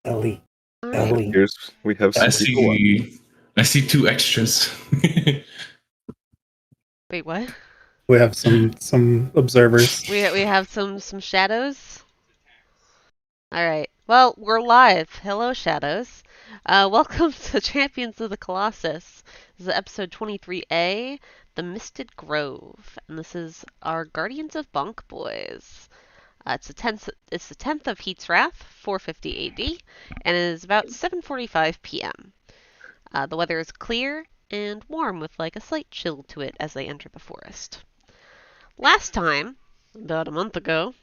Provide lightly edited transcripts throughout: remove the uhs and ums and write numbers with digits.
Ellie. All right. Ellie. Here's we have some people watching. I see 2 extras. Wait, what? We have some observers. We have some shadows. All right. Well, we're live. Hello, shadows. Welcome to Champions of the Colossus. This is episode 23A, The Misted Grove, and this is our Guardians of Bonk Boys. It's the 10th of Heat's Wrath, 450 AD, and it is about 7:45 p.m. The weather is clear and warm with like a slight chill to it as they enter the forest. Last time, about a month ago,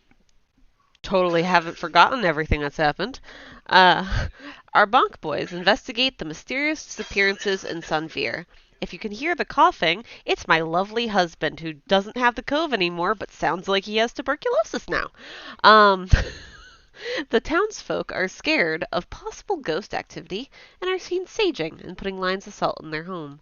totally haven't forgotten everything that's happened. Our Bonk Boys investigate the mysterious disappearances in Sanvier. If you can hear the coughing, it's my lovely husband who doesn't have the cove anymore, but sounds like he has tuberculosis now. The townsfolk are scared of possible ghost activity and are seen saging and putting lines of salt in their home.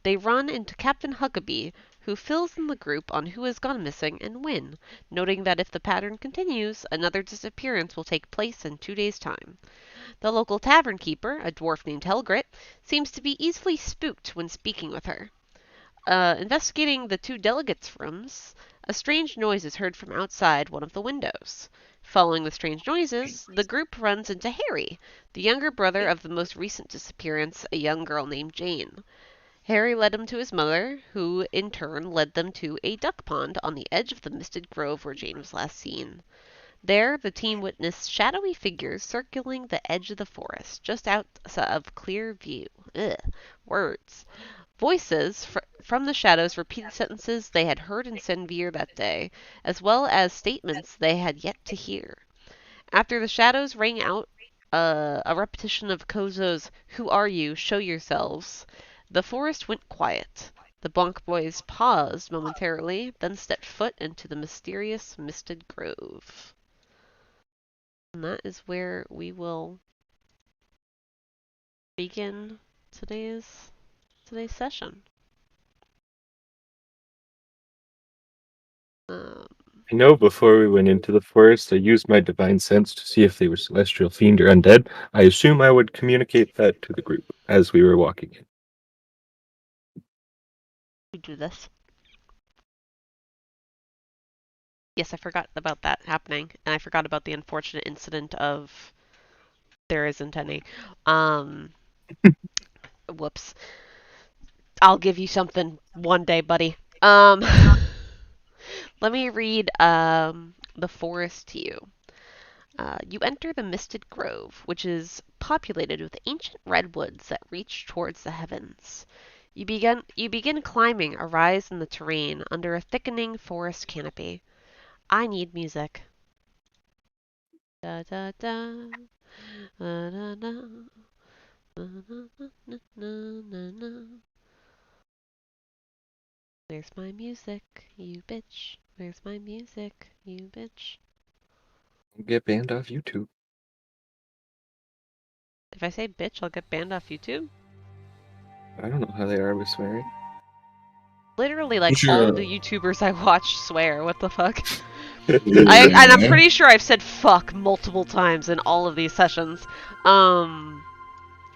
They run into Captain Huckabee, who fills in the group on who has gone missing and when, noting that if the pattern continues, another disappearance will take place in 2 days' time. The local tavern keeper, a dwarf named Helgret, seems to be easily spooked when speaking with her. Investigating the 2 delegates' rooms, a strange noise is heard from outside one of the windows. Following the strange noises, the group runs into Harry, the younger brother of the most recent disappearance, a young girl named Jane. Harry led him to his mother, who in turn led them to a duck pond on the edge of the misted grove where Jane was last seen. There, the team witnessed shadowy figures circling the edge of the forest, just out of clear view. Words. Voices from the shadows repeated sentences they had heard in Sanvier that day, as well as statements they had yet to hear. After the shadows rang out a repetition of Koso's "Who are you? Show yourselves," the forest went quiet. The Bonk Boys paused momentarily, then stepped foot into the mysterious misted grove. And that is where we will begin today's session. I know before we went into the forest, I used my divine sense to see if they were celestial, fiend, or undead. I assume I would communicate that to the group as we were walking in. We do this. Yes, I forgot about that happening, and I forgot about the unfortunate incident of there isn't any. Whoops. I'll give you something one day, buddy. Let me read the forest to you. You enter the misted grove, which is populated with ancient redwoods that reach towards the heavens. You begin climbing a rise in the terrain under a thickening forest canopy. I need music. Da da da. Da, da, da. Na, na, na, na, na. Where's my music, you bitch? Where's my music, you bitch? Get banned off YouTube. If I say bitch, I'll get banned off YouTube? I don't know how they are with swearing. Literally, like, Sure. all the YouTubers I watch swear. What the fuck? And I'm pretty sure I've said fuck multiple times in all of these sessions.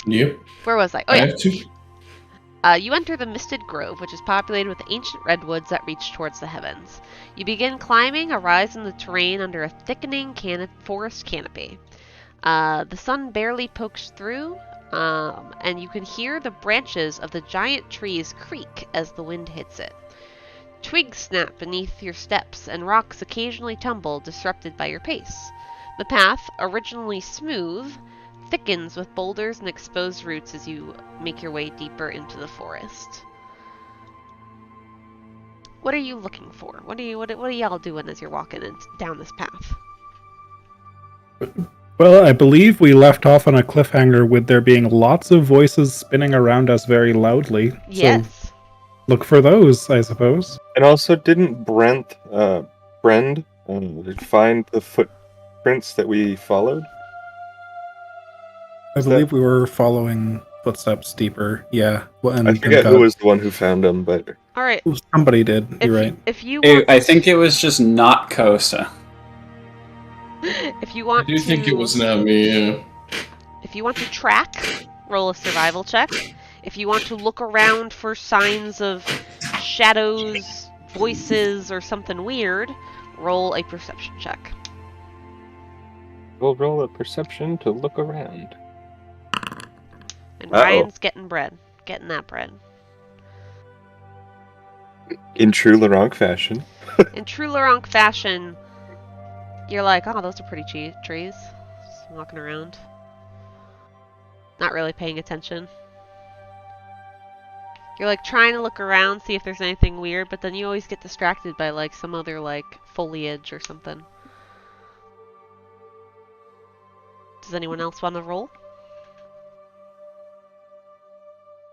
Yep. Where was I? Oh, I yeah. have to. You enter the misted grove, which is populated with ancient redwoods that reach towards the heavens. You begin climbing a rise in the terrain under a thickening forest canopy. The sun barely pokes through, and you can hear the branches of the giant trees creak as the wind hits it. Twigs snap beneath your steps, and rocks occasionally tumble, disrupted by your pace. The path, originally smooth, thickens with boulders and exposed roots as you make your way deeper into the forest. What are you looking for? What are y'all doing as you're walking down this path? Well, I believe we left off on a cliffhanger with there being lots of voices spinning around us very loudly. Yes. So look for those, I suppose. And also, didn't Brend find the footprints that we followed? I believe we were following footsteps deeper. Yeah. Well, and I forget who was the one who found them, but All right. somebody did. You're right. If you I think it was just not Koso. If you I want do think it to, was not me. Yeah. if you want to track, roll a survival check. If you want to look around for signs of shadows, voices, or something weird, roll a perception check. We'll roll a perception to look around. And Uh-oh. Ryan's getting that bread. In true Laurent fashion. In true Laurent fashion, you're like, oh, those are pretty trees. Just walking around. Not really paying attention. You're like trying to look around, see if there's anything weird, but then you always get distracted by like some other like foliage or something. Does anyone else want to roll?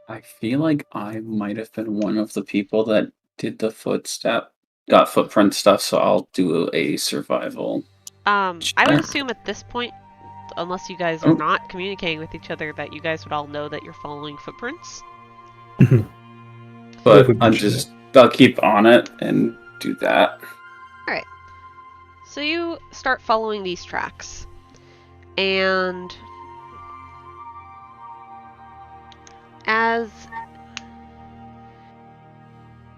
I feel like I might have been one of the people that did the footprint stuff, so I'll do a survival. I would Check. assume at this point, unless you guys are not communicating with each other, that you guys would all know that you're following footprints. But Mention I'll keep on it and do that. Alright. So you start following these tracks. And as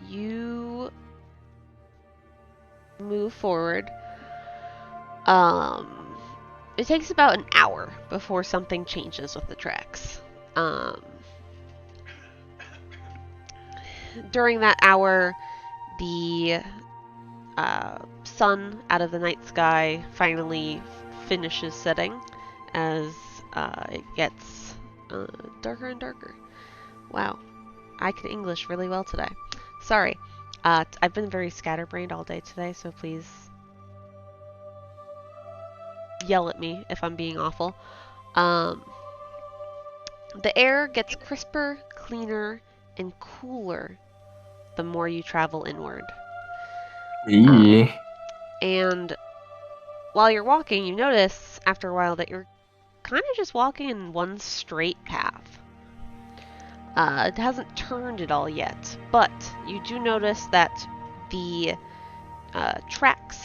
you move forward, it takes about an hour before something changes with the tracks. During that hour, the sun out of the night sky finally finishes setting as it gets darker and darker. Wow, I can English really well today. Sorry, I've been very scatterbrained all day today, so please yell at me if I'm being awful. The air gets crisper, cleaner, and cooler the more you travel inward. And while you're walking, you notice after a while that you're kind of just walking in one straight path. It hasn't turned at all yet, but you do notice that the tracks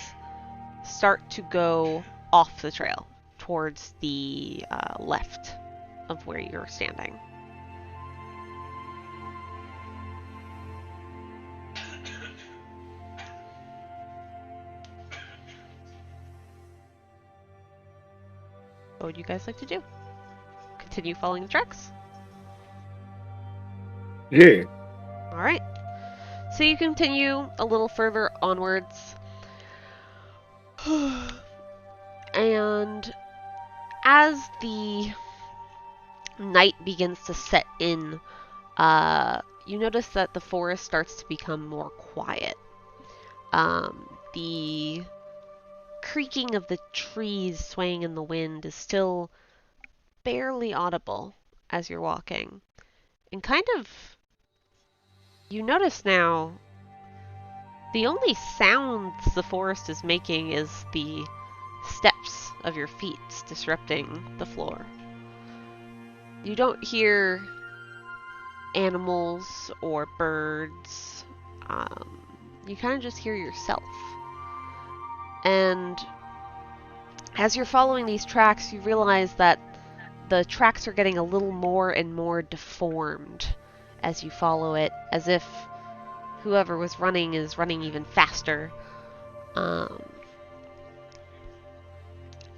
start to go off the trail towards the left of where you're standing. What would you guys like to do? Continue following the tracks? Yeah. Alright. So you continue a little further onwards. And as the night begins to set in, you notice that the forest starts to become more quiet. The creaking of the trees swaying in the wind is still barely audible as you're walking. And kind of, you notice now, the only sounds the forest is making is the steps of your feet disrupting the floor. You don't hear animals or birds. You kind of just hear yourself. And as you're following these tracks, you realize that the tracks are getting a little more and more deformed as you follow it, as if whoever was running is running even faster.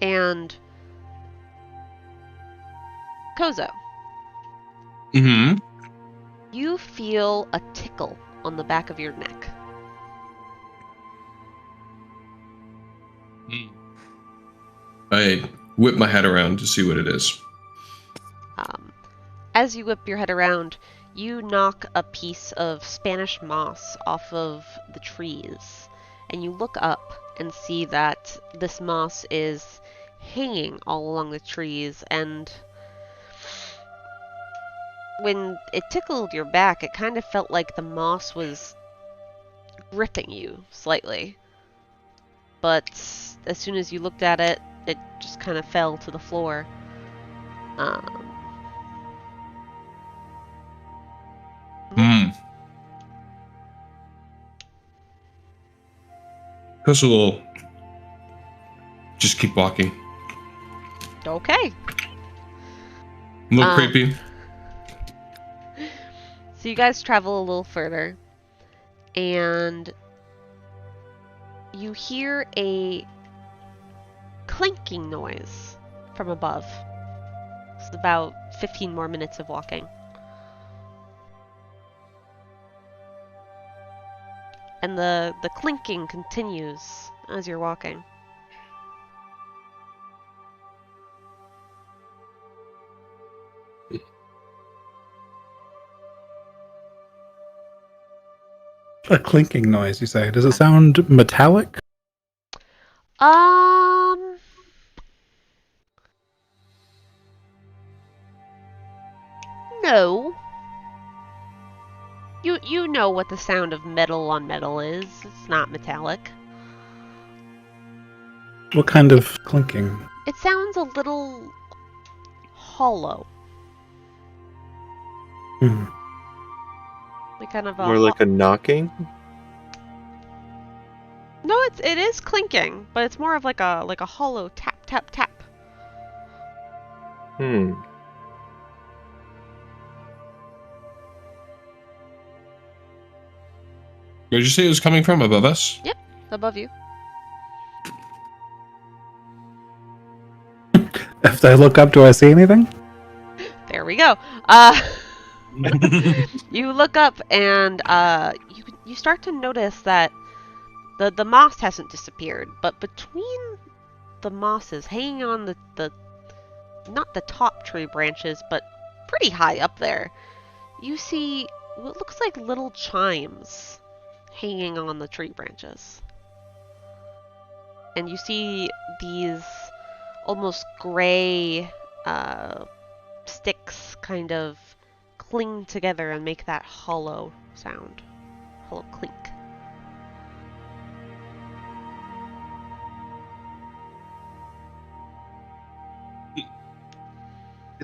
And Koso, Mm-hmm. you feel a tickle on the back of your neck. I whip my head around to see what it is. As you whip your head around, you knock a piece of Spanish moss off of the trees, and you look up and see that this moss is hanging all along the trees, and when it tickled your back, it kind of felt like the moss was gripping you slightly. But as soon as you looked at it, it just kind of fell to the floor. Koso will Just keep walking. Okay. Look creepy. So you guys travel a little further, and you hear a clinking noise from above. It's about 15 more minutes of walking. And the clinking continues as you're walking. A clinking noise, you say. Does it sound metallic? No. You know what the sound of metal on metal is. It's not metallic. What kind of clinking? It sounds a little hollow. Hmm. Like kind of More like a knocking? No, it is clinking, but it's more of like a hollow tap tap tap. Hmm. Where'd you say it was coming from? Above us? Yep, above you. If I look up, do I see anything? There we go. You look up and you start to notice that the moss hasn't disappeared, but between the mosses, hanging on the not the top tree branches, but pretty high up there, you see what looks like little chimes hanging on the tree branches. And you see these almost gray sticks kind of cling together and make that hollow sound. Hollow clink.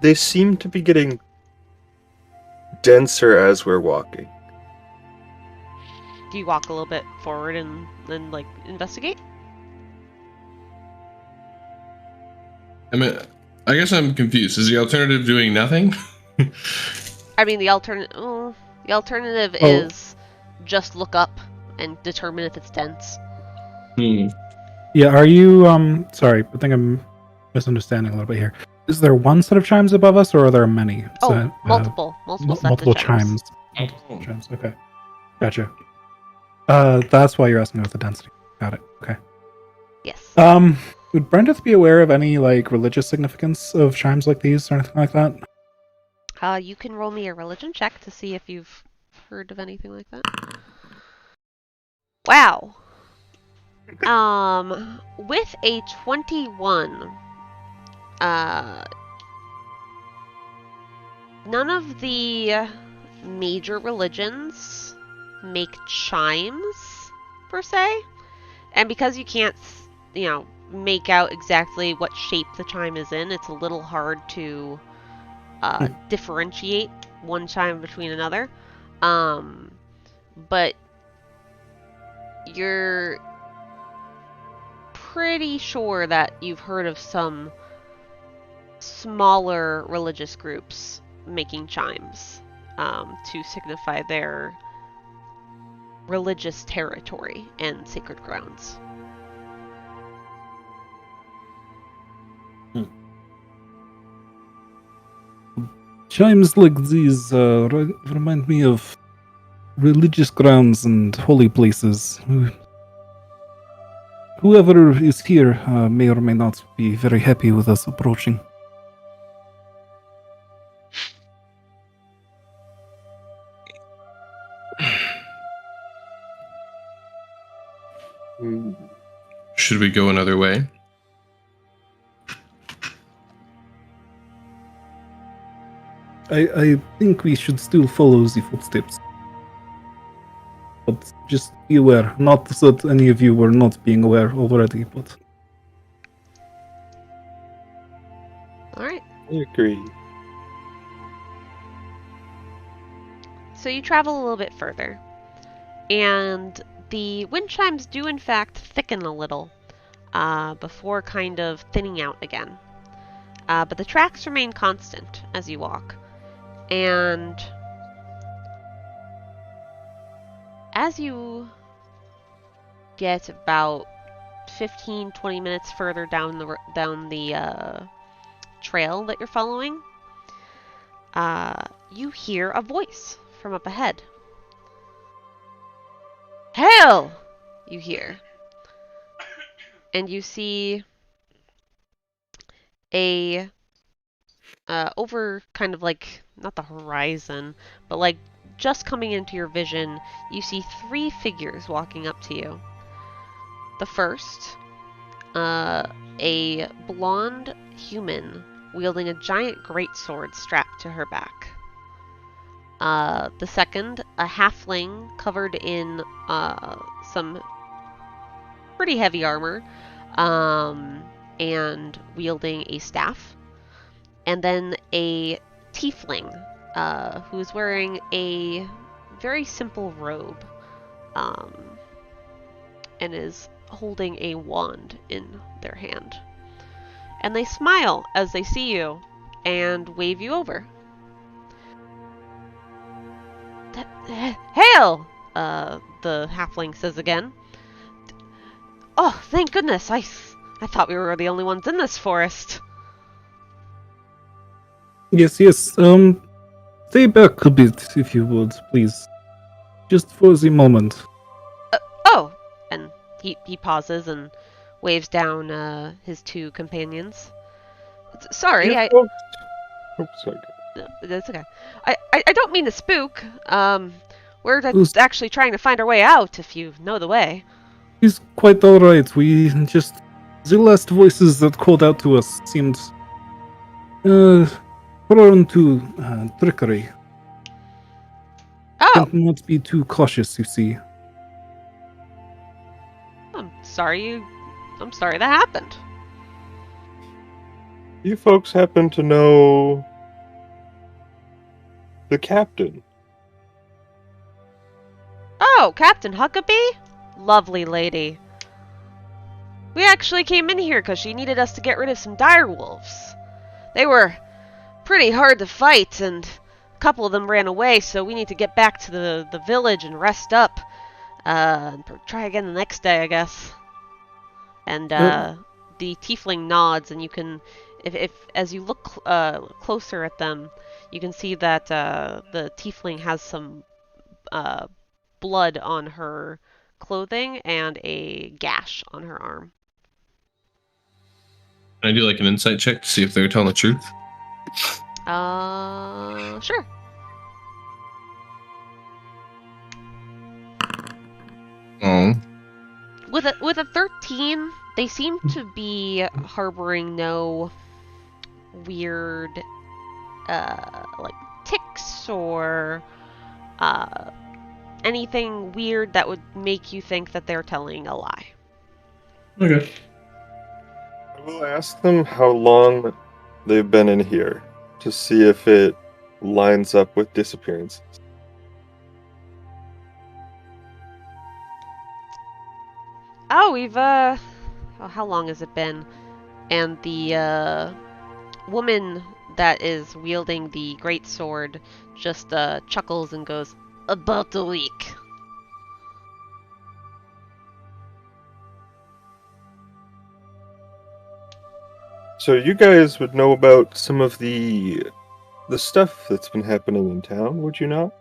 They seem to be getting denser as we're walking. Do you walk a little bit forward and then like investigate? I mean, I guess I'm confused. Is the alternative doing nothing? I mean, the alternative is just look up and determine if it's dense. Yeah, are you, sorry, I think I'm misunderstanding a little bit here. Is there one set of chimes above us, or are there many? Multiple sets multiple of chimes. Multiple chimes, okay. Gotcha. That's why you're asking about the density. Got it, okay. Yes. Would Brendith be aware of any, like, religious significance of chimes like these, or anything like that? You can roll me a religion check to see if you've heard of anything like that. Wow. With a 21, none of the major religions make chimes, per se. And because you can't, make out exactly what shape the chime is in, it's a little hard to differentiate one chime between another. But you're pretty sure that you've heard of some smaller religious groups making chimes to signify their religious territory and sacred grounds. Chimes like these remind me of religious grounds and holy places. Whoever is here may or may not be very happy with us approaching. Should we go another way? I think we should still follow the footsteps. But just be aware. Not that any of you were not being aware already, but... Alright. I agree. So you travel a little bit further, and the wind chimes do in fact thicken a little. before kind of thinning out again. But the tracks remain constant as you walk. And as you get about 15-20 minutes further down the trail that you're following, you hear a voice from up ahead. Hail! You hear. And you see a over kind of like, not the horizon, but like just coming into your vision, you see 3 figures walking up to you. The first, a blonde human wielding a giant greatsword strapped to her back. The second, a halfling covered in some pretty heavy armor, and wielding a staff. And then a tiefling, who is wearing a very simple robe, and is holding a wand in their hand. And they smile as they see you and wave you over. Hail! The halfling says again. Oh, thank goodness, I thought we were the only ones in this forest. Yes. Stay back a bit, if you would, please. Just for the moment. Oh! And he pauses and waves down his 2 companions. Sorry, Yeah, folks. Oh, sorry. No, that's okay. I don't mean to spook. We're actually trying to find our way out, if you know the way. He's quite alright. We just... The last voices that called out to us seemed... prone to trickery. Oh! And not be too cautious, you see. I'm sorry that happened. You folks happen to know the captain? Oh, Captain Huckabee? Lovely lady. We actually came in here because she needed us to get rid of some dire wolves. They were pretty hard to fight, and a couple of them ran away, so we need to get back to the village and rest up. And try again the next day, I guess. And the tiefling nods, and you can, if as you look closer at them, you can see that the tiefling has some blood on her clothing and a gash on her arm. Can I do like an insight check to see if they're telling the truth? Sure. Oh. With a 13, they seem to be harboring no weird like ticks or anything weird that would make you think that they're telling a lie. Okay. I will ask them how long they've been in here to see if it lines up with disappearances. Oh, we've oh, how long has it been? And the woman that is wielding the great sword just chuckles and goes, "About a week." So you guys would know about some of the stuff that's been happening in town, would you not?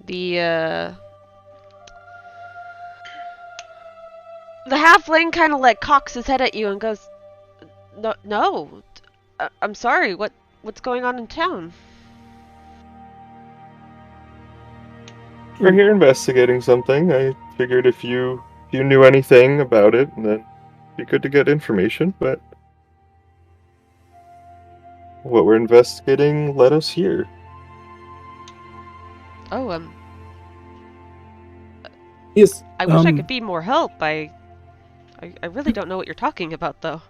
The halfling kind of like cocks his head at you and goes, "No, I'm sorry. What's going on in town?" We're here investigating something. I figured if you knew anything about it, then it'd be good to get information, but what we're investigating led us here. Oh, Yes. I wish I could be more help. I really don't know what you're talking about, though.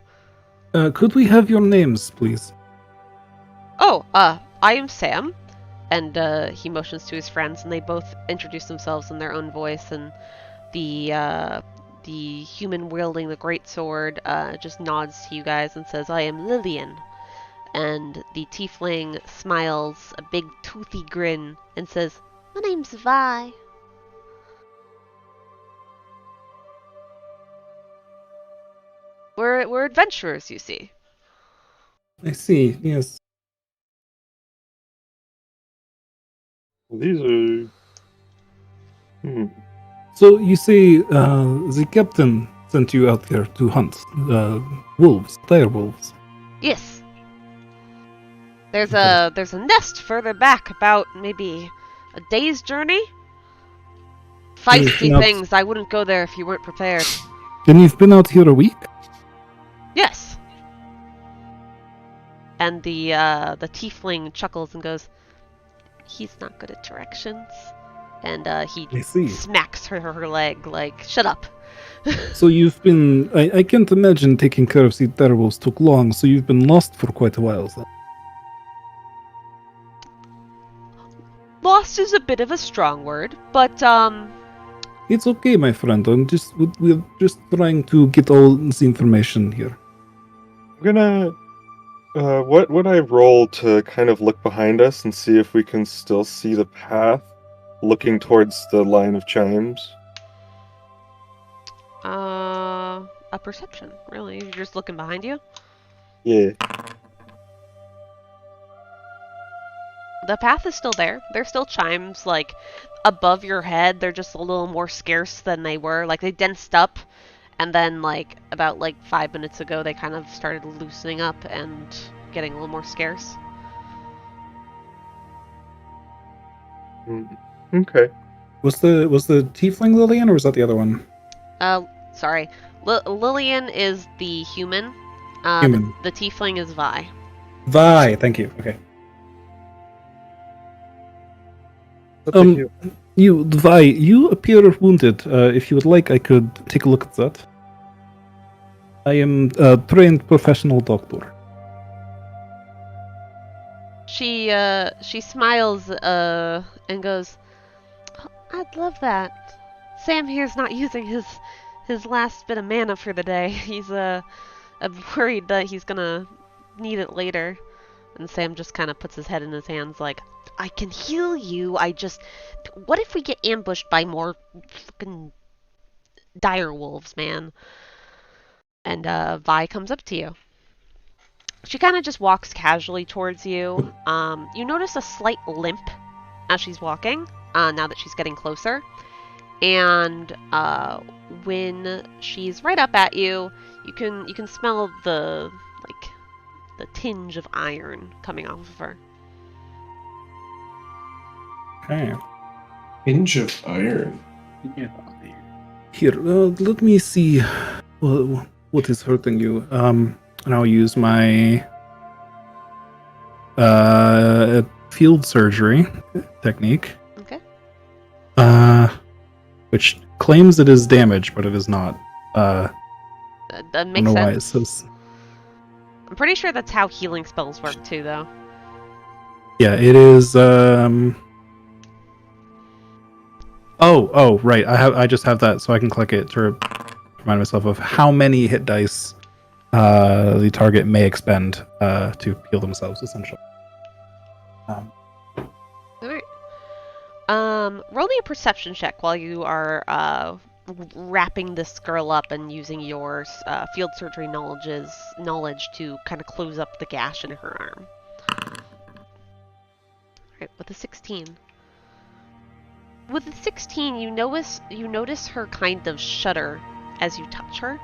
Could we have your names, please? Oh, I am Sam, and he motions to his friends, and they both introduce themselves in their own voice, and the The human wielding the greatsword just nods to you guys and says, "I am Lillian." And the tiefling smiles a big toothy grin and says, "My name's Vi." We're adventurers, you see. I see. Yes. These are. So you see, the captain sent you out here to hunt wolves, dire wolves. Yes. There's a nest further back, about maybe a day's journey. Feisty Not- things. I wouldn't go there if you weren't prepared. Then you've been out here a week? Yes. And the tiefling chuckles and goes, "He's not good at directions." And he I see. smacks her leg like, "Shut up." So you've been... I can't imagine taking care of the dire wolves took long, so you've been lost for quite a while then. Lost is a bit of a strong word, but It's okay, my friend. We're just trying to get all the information here. I'm gonna. What would I roll to kind of look behind us and see if we can still see the path looking towards the line of chimes? a perception, really. You're just looking behind you. Yeah. The path is still there. There's still chimes, like, above your head. They're just a little more scarce than they were. Like, they densed up, and then, like, about, 5 minutes ago, they kind of started loosening up and getting a little more scarce. Okay. Was the tiefling Lillian, or was that the other one? Sorry. Lillian is the human. Human. The tiefling is Vi. Vi, thank you. Okay. Thank you. Vi, you appear wounded. If you would like, I could take a look at that. I am a trained professional doctor. She smiles and goes, "Oh, I'd love that. Sam here's not using his last bit of mana for the day. He's I'm worried that he's gonna need it later." And Sam just kind of puts his head in his hands like, "I can heal you. What if we get ambushed by more fucking dire wolves, man?" And Vi comes up to you. She kind of just walks casually towards you. You notice a slight limp as she's walking, now that she's getting closer. And when she's right up at you, you can smell the tinge of iron coming off of her. Okay. Hinge of iron. Yeah. Here, let me see what is hurting you. And I'll use my field surgery technique. Okay. Which claims it is damage, but it is not. That I don't makes know why it sense. says. I'm pretty sure that's how healing spells work too, though. Yeah, it is. Oh, right. I just have that, so I can click it to remind myself of how many hit dice the target may expend to heal themselves, essentially. Alright. Roll me a perception check while you are wrapping this girl up and using your field surgery knowledge to kind of close up the gash in her arm. Alright, with a 16. With a 16, you notice her kind of shudder as you touch her.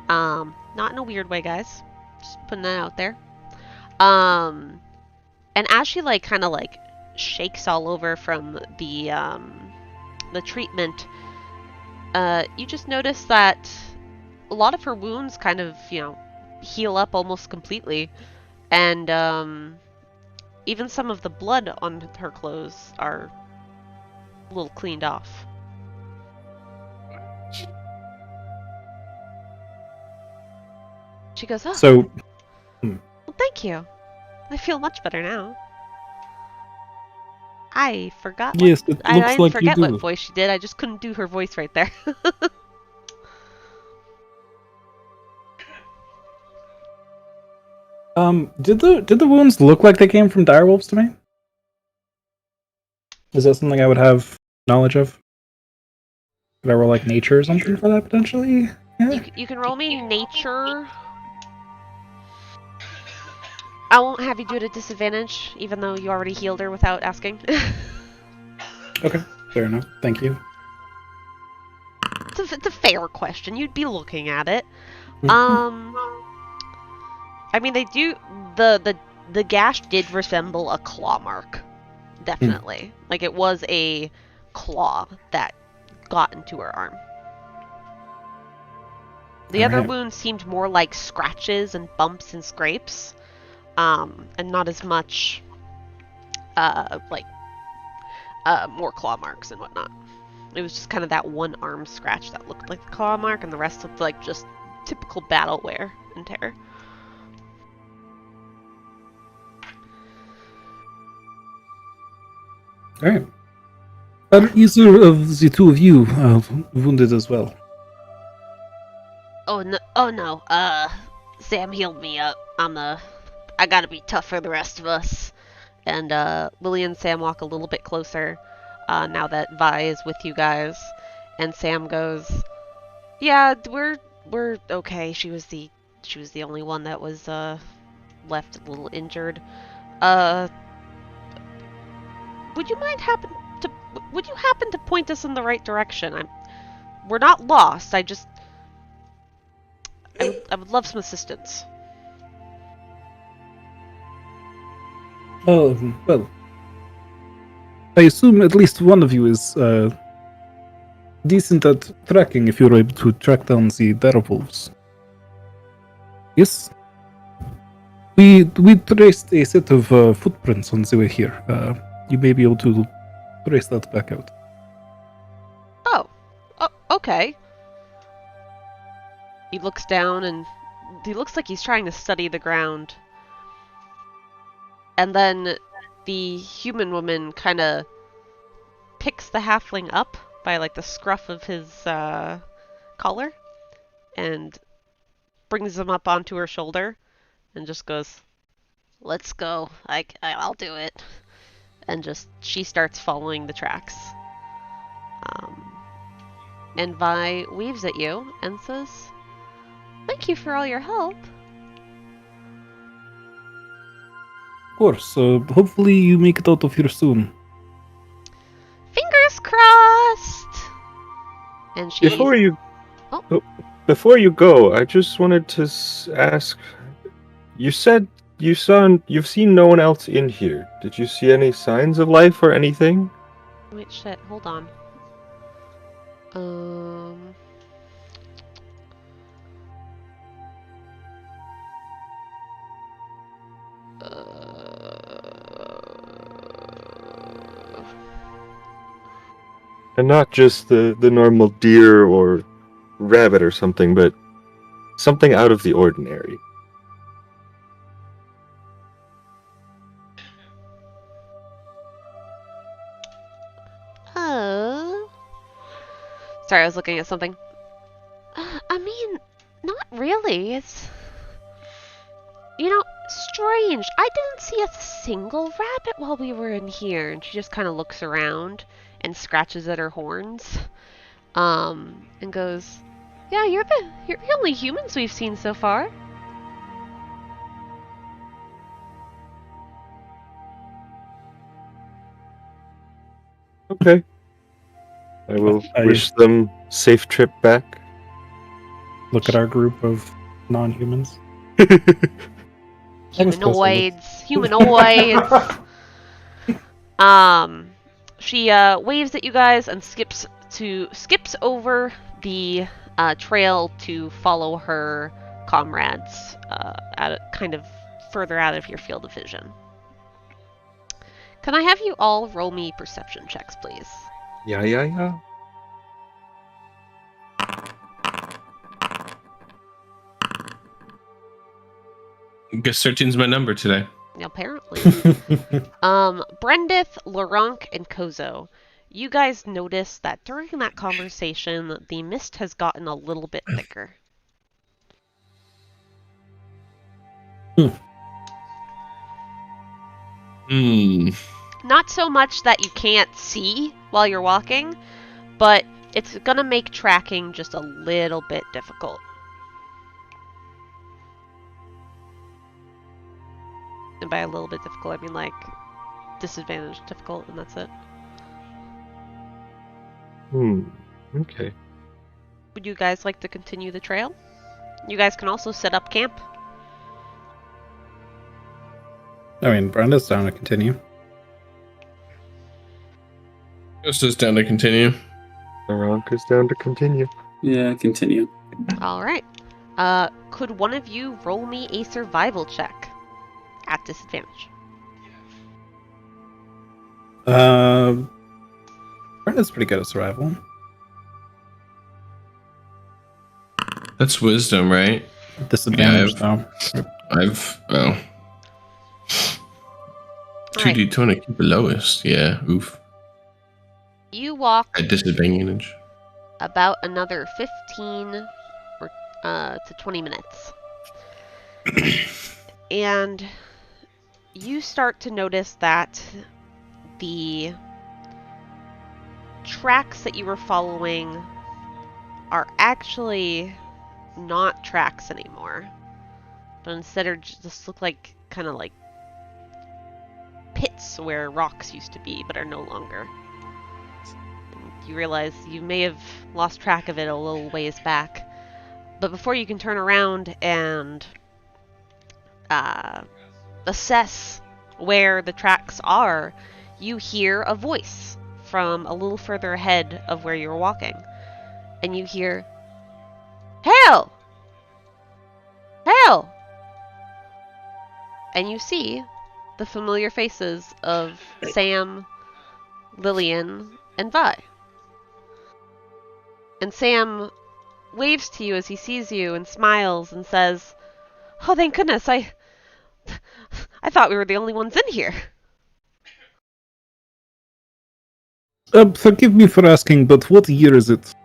Not in a weird way, guys. Just putting that out there. And as she kind of shakes all over from the treatment, you just notice that a lot of her wounds kind of, heal up almost completely, and even some of the blood on her clothes are a little cleaned off. She goes, "Oh, So, well, thank you. I feel much better now." I forgot. yes, it I looks didn't like you forget do. what voice she did. I just couldn't do her voice right there. Did the wounds look like they came from direwolves to me? Is that something I would have knowledge of? Could I roll like nature or something for that potentially? Yeah. You can roll me nature. I won't have you do it at disadvantage, even though you already healed her without asking. Okay, fair enough. Thank you. It's a fair question. You'd be looking at it. Mhm. I mean, they do. The gash did resemble a claw mark. Definitely. Like, it was a claw that got into her arm. The other Alright. wounds seemed more like scratches and bumps and scrapes. And not as much, more claw marks and whatnot. It was just kind of that one arm scratch that looked like the claw mark, and the rest looked like just typical battle wear and tear. Alright. Are either of the two of you wounded as well? Oh no, Sam healed me up. I gotta be tough for the rest of us. And, Lily and Sam walk a little bit closer, now that Vi is with you guys. And Sam goes, yeah, we're okay. She was the only one that was, left a little injured. Would you happen to point us in the right direction? We're not lost. I would love some assistance. Well, I assume at least one of you is decent at tracking if you're able to track down the direwolves. Yes? We traced a set of footprints on the way here. You may be able to trace that back out. Oh, okay. He looks down and he looks like he's trying to study the ground. And then the human woman kind of picks the halfling up by like the scruff of his collar and brings him up onto her shoulder and just goes, "Let's go. I'll do it." And she starts following the tracks. And Vi waves at you and says, "Thank you for all your help." Of course, hopefully you make it out of here soon. Fingers crossed! And she... Before you go, I just wanted to ask. You said you've seen no one else in here. Did you see any signs of life or anything? Wait, shit, hold on. And not just the normal deer or rabbit or something, but something out of the ordinary. Sorry, I was looking at something. I mean, not really. It's... strange. I didn't see a single rabbit while we were in here. And she just kind of looks around and scratches at her horns. And goes, "Yeah, you're the only humans we've seen so far." Okay. I will wish them safe trip back. Look at our group of non-humans. Humanoids. She waves at you guys and skips over the trail to follow her comrades kind of further out of your field of vision. Can I have you all roll me perception checks, please? Yeah. Guess 13's my number today. Apparently. Brendith, Laurent, and Koso, you guys notice that during that conversation, the mist has gotten a little bit thicker. Hmm. Not so much that you can't see while you're walking, but it's gonna make tracking just a little bit difficult. And by a little bit difficult, I mean like disadvantaged difficult, and that's it. Okay. Would you guys like to continue the trail? You guys can also set up camp. I mean, Brenda's down to continue. It's just down to continue. Arank is down to continue. Yeah, continue. Alright. Could one of you roll me a survival check at disadvantage? Brenda's pretty good at survival. That's wisdom, right? Disadvantage, though. I've 2d20 keep the lowest. Yeah, oof. You walk At disadvantage. about another 15 or to 20 minutes. And you start to notice that the tracks that you were following are actually not tracks anymore, but instead are just look like kind of like pits where rocks used to be but are no longer. And you realize you may have lost track of it a little ways back, but before you can turn around and assess where the tracks are, you hear a voice from a little further ahead of where you're walking, and you hear, "Hail! Hail!" And you see the familiar faces of Sam, Lillian, and Vi. And Sam waves to you as he sees you and smiles and says, "Oh, thank goodness, I thought we were the only ones in here." Forgive me for asking, but what year is it?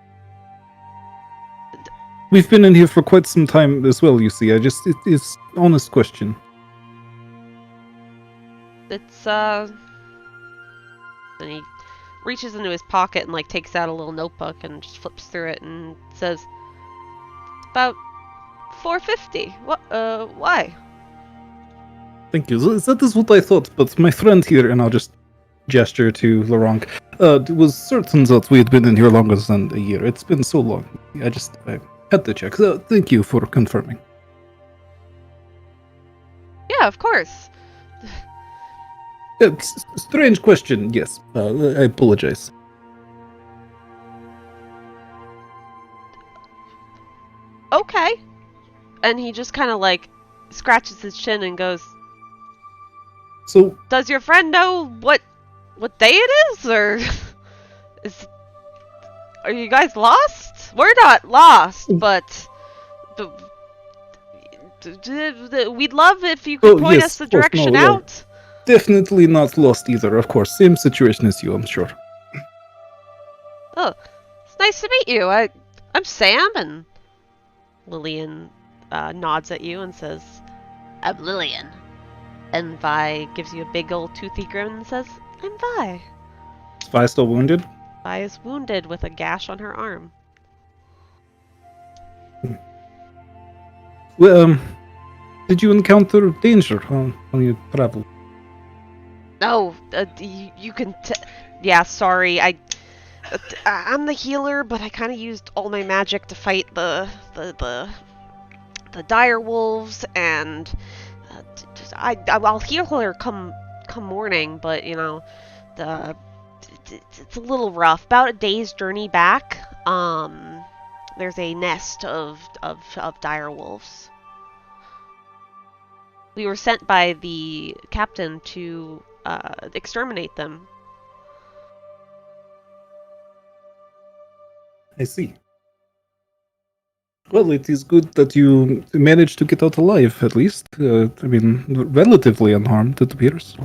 We've been in here for quite some time as well, you see. It's honest question. It's, and he reaches into his pocket and, like, takes out a little notebook and just flips through it and says, "About 450. What, why?" Thank you. That is what I thought, but my friend here, and I'll just gesture to Laurent, was certain that we had been in here longer than a year. It's been so long. I had to check. So thank you for confirming. Yeah, of course. Strange question, yes. I apologize. Okay. And he just kind of, like, scratches his chin and goes, So, "Does your friend know what day it is, or are you guys lost? We're not lost, but we'd love if you could point us the direction out." Definitely not lost either, of course. Same situation as you, I'm sure. "Oh, it's nice to meet you. I'm Sam," and Lillian nods at you and says, "I'm Lillian." And Vi gives you a big old toothy grin and says, "I'm Vi." Is Vi still wounded? Vi is wounded with a gash on her arm. Well, did you encounter danger when you traveled? No, you can yeah, sorry, I'm the healer, but I kind of used all my magic to fight the dire wolves, and I'll heal her come morning, but you know, it's a little rough. About a day's journey back, there's a nest of dire wolves. We were sent by the captain to exterminate them. I see. Well, it is good that you managed to get out alive, at least. I mean, relatively unharmed, it appears.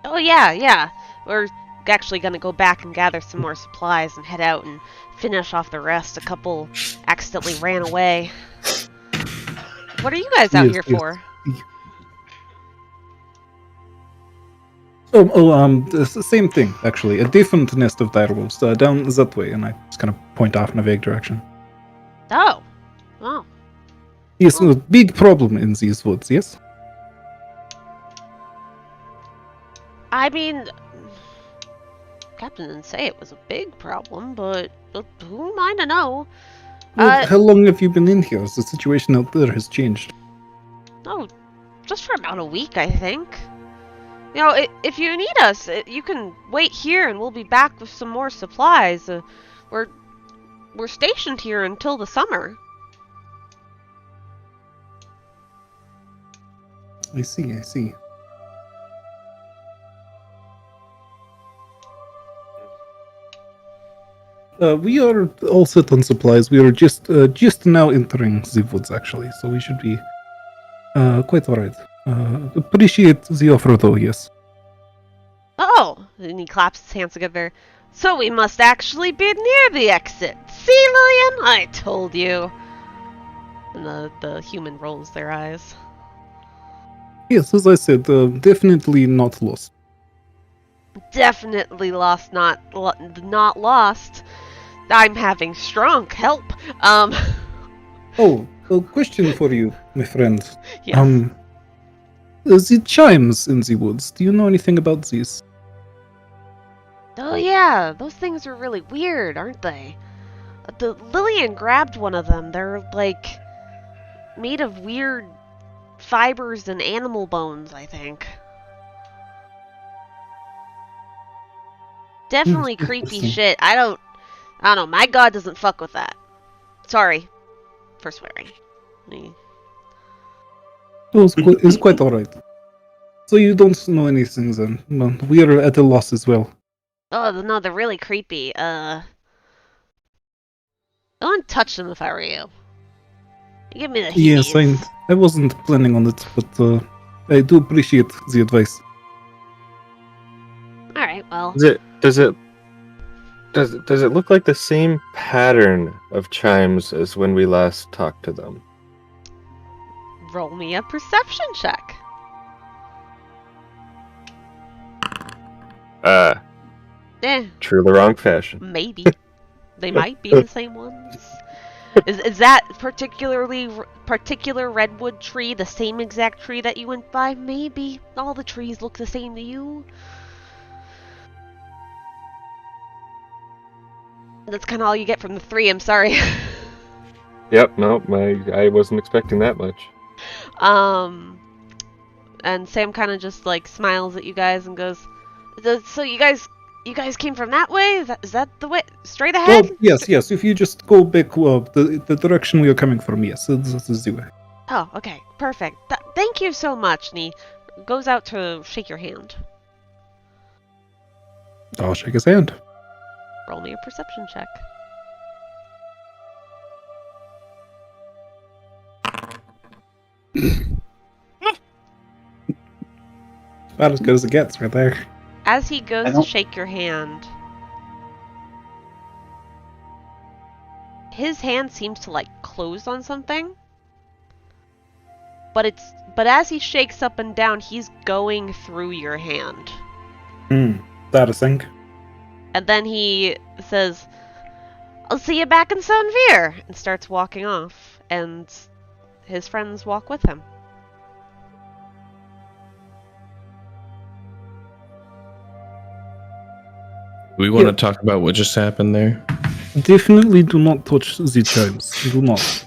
Oh, yeah. We're actually gonna go back and gather some more supplies and head out and finish off the rest. A couple accidentally ran away. What are you guys out here for? The same thing, actually. A different nest of direwolves, down that way, and I just kind of point off in a vague direction. Oh. Wow. Yes, a big problem in these woods, yes? I mean, Captain didn't say it was a big problem, but who am I to know? Well, how long have you been in here? The situation out there has changed. Oh, just for about a week, I think. You know, if you need us, you can wait here and we'll be back with some more supplies. We're stationed here until the summer. I see. We are all set on supplies. We are just now entering the woods, actually, so we should be quite alright. Appreciate the offer, though, yes. Oh, and he claps his hands together. So we must actually be near the exit. See, Lillian? I told you. And the human rolls their eyes. Yes, as I said, definitely not lost. Definitely lost, not lost. I'm having strong help. Oh, a question for you, my friend. Yes. The chimes in the woods. Do you know anything about these? Oh yeah, those things are really weird, aren't they? The Lillian grabbed one of them. They're like made of weird fibers and animal bones, I think. Definitely creepy Interesting. shit. I don't know. My god doesn't fuck with that. Sorry for swearing. Oh, it's quite alright. So you don't know anything then? Well, we are at a loss as well. Oh no, they're really creepy. I wouldn't touch them if I were you. You give me the Yes, heebie-jeebies. I wasn't planning on it, but I do appreciate the advice. Alright, well. Does it look like the same pattern of chimes as when we last talked to them? Roll me a perception check. True the wrong fashion. Maybe. They might be the same ones. Is that particular redwood tree the same exact tree that you went by? Maybe. All the trees look the same to you. That's kind of all you get from the three, I'm sorry. Yep, no, I wasn't expecting that much. And Sam kind of just like smiles at you guys and goes, "So you guys came from that way? Is that the way? Straight ahead?" Oh, yes. If you just go back the direction we are coming from, yes, this is the way. Oh, okay, perfect. Thank you so much. And he goes out to shake your hand. I'll shake his hand. Roll me a perception check. About as good as it gets, right there. As he goes to shake your hand, his hand seems to like close on something. But as he shakes up and down, he's going through your hand. That a thing? And then he says, "I'll see you back in Sanvier," and starts walking off, and his friends walk with him. We want to talk about what just happened there. Definitely do not touch the chimes. Do not.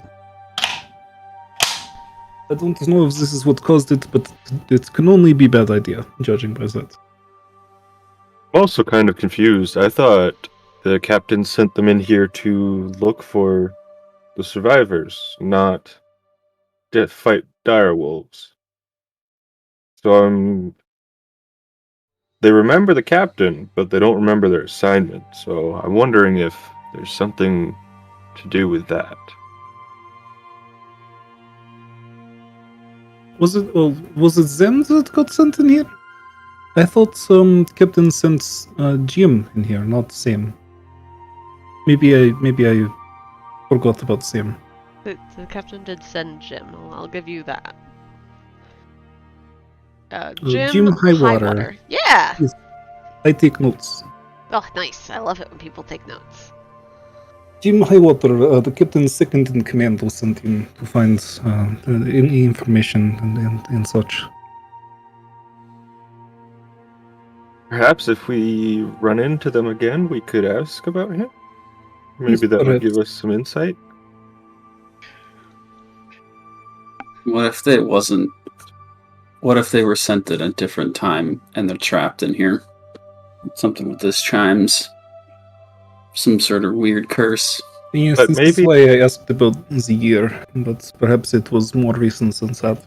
I don't know if this is what caused it, but it can only be a bad idea, judging by that. I'm also kind of confused. I thought the captain sent them in here to look for the survivors, not to fight dire wolves. So they remember the captain, but they don't remember their assignment. So I'm wondering if there's something to do with that. Was it them that got sent in here? I thought Captain sent Jim in here, not Sam. Maybe I forgot about Sam. The captain did send Jim. I'll give you that. Jim Jim Highwater. Highwater. Yeah. Yes. I take notes. Oh, nice. I love it when people take notes. Jim Highwater, the captain's second in command, was sent in to find any information and such. Perhaps if we run into them again, we could ask about him. Maybe that would give us some insight. What if they wasn't? What if they were sent at a different time and they're trapped in here? Something with this chimes. Some sort of weird curse. Yes, But this is maybe- why I asked about the year, but perhaps it was more recent than that.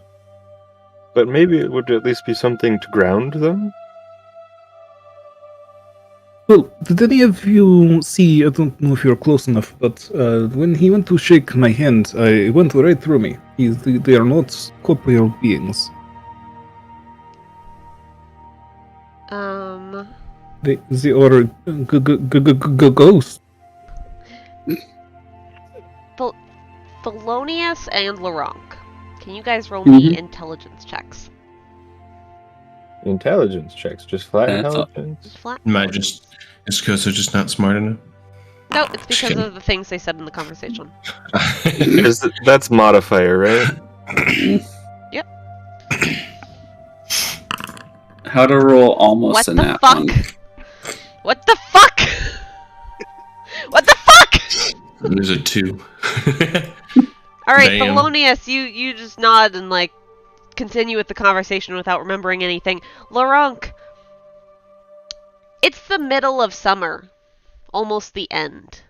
But maybe it would at least be something to ground them. Well, did any of you see, I don't know if you're close enough, but when he went to shake my hand, it went right through me. They are not corporeal beings. They are ghosts. Thelonious and Laurent. Can you guys roll me intelligence checks? Intelligence checks, just flat That's all. intelligence. Just flat. Am I just is Koso just not smart enough? No, it's because kidding. of the things they said in the conversation. That's modifier, right? Yep. How to roll almost What a the nat fuck? one. What the fuck? What the fuck? There's a 2. All right, Damn. Thelonious, you just nod and like continue with the conversation without remembering anything. Laurent, it's the middle of summer, almost the end.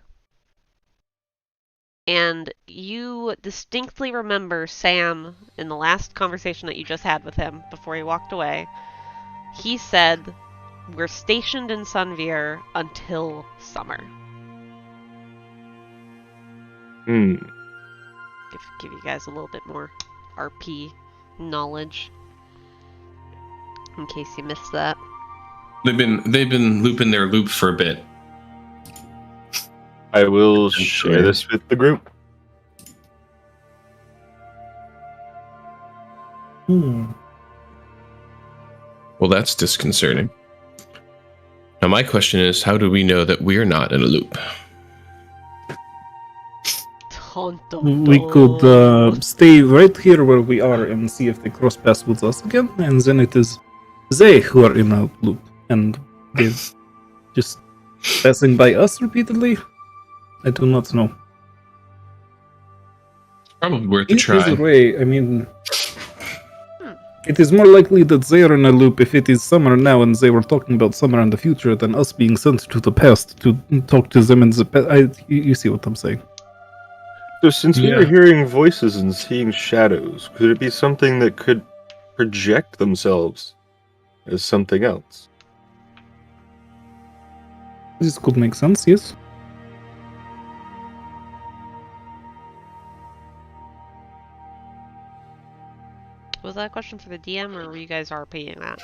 And you distinctly remember Sam in the last conversation that you just had with him before he walked away. He said, "We're stationed in Sanvier until summer." Give you guys a little bit more RP knowledge in case you missed that. They've been looping their loop for a bit. I will share this with the group. Well, that's disconcerting. Now my question is, how do we know that we're not in a loop? Dun, dun, We dun. could stay right here where we are and see if they cross paths with us again, and then it is they who are in a loop, and they're just passing by us repeatedly. I do not know. Probably worth a Either try. way, I mean, it is more likely that they are in a loop if it is summer now and they were talking about summer in the future than us being sent to the past to talk to them in the past. You see what I'm saying? So since we Yeah. were hearing voices and seeing shadows, could it be something that could project themselves as something else? This could make sense, yes. Was that a question for the DM, or were you guys RPing that?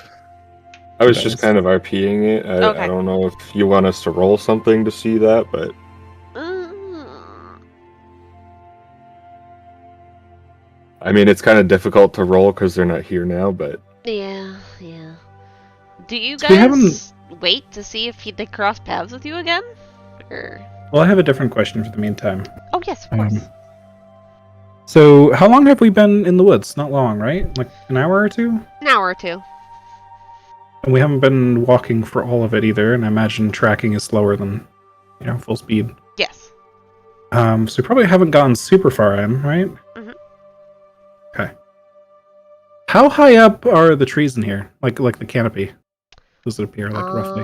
I was Yes. just kind of RPing it. Okay. I don't know if you want us to roll something to see that, but I mean, it's kind of difficult to roll because they're not here now, but Yeah. Do you So we guys wait to see if they cross paths with you again? Or... Well, I have a different question for the meantime. Oh, yes, of course. So, how long have we been in the woods? Not long, right? Like an hour or two? An hour or two. And we haven't been walking for all of it either, and I imagine tracking is slower than, full speed. Yes. So we probably haven't gone super far in, right? Mhm. Okay. How high up are the trees in here? Like the canopy? Does it appear roughly?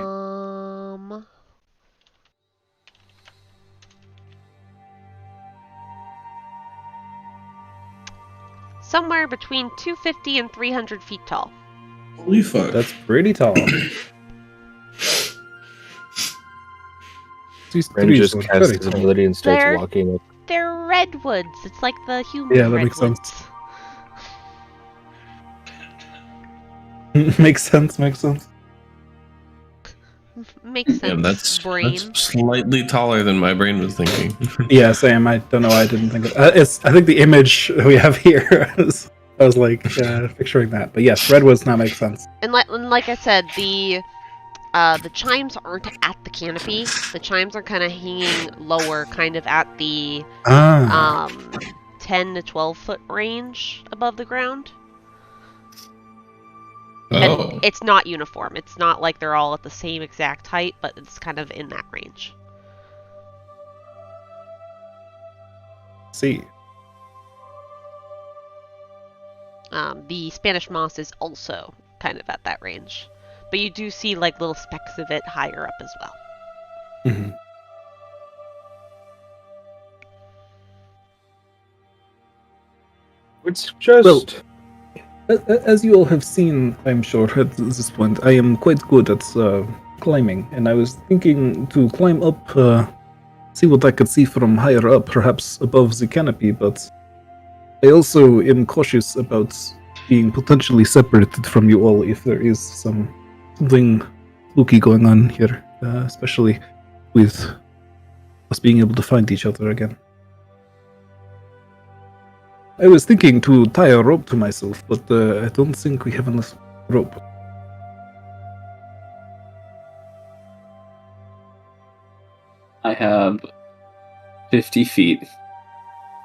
Somewhere between 250 and 300 feet tall. Holy fuck. That's pretty tall. These Ren trees just are casts very his tall. ability and starts They're- walking up. They're redwoods. It's like the human Yeah, that makes redwoods. sense. Makes sense. Makes sense. Damn, that's brain. slightly taller than my brain was thinking. Yeah, Sam. I don't know why I didn't think of. I think the image we have here is I was like picturing that, but yes, redwoods now makes sense. And like I said, the chimes aren't at the canopy. The chimes are kind of hanging lower, kind of at the 10 to 12 foot range above the ground. Oh. And it's not uniform. It's not like they're all at the same exact height, but it's kind of in that range. See. The Spanish moss is also kind of at that range. But you do see like little specks of it higher up as well. Mm-hmm. It's just... As you all have seen, I'm sure, at this point, I am quite good at climbing, and I was thinking to climb up, see what I could see from higher up, perhaps above the canopy, but I also am cautious about being potentially separated from you all if there is something spooky going on here, especially with us being able to find each other again. I was thinking to tie a rope to myself, but I don't think we have enough rope. I have 50 feet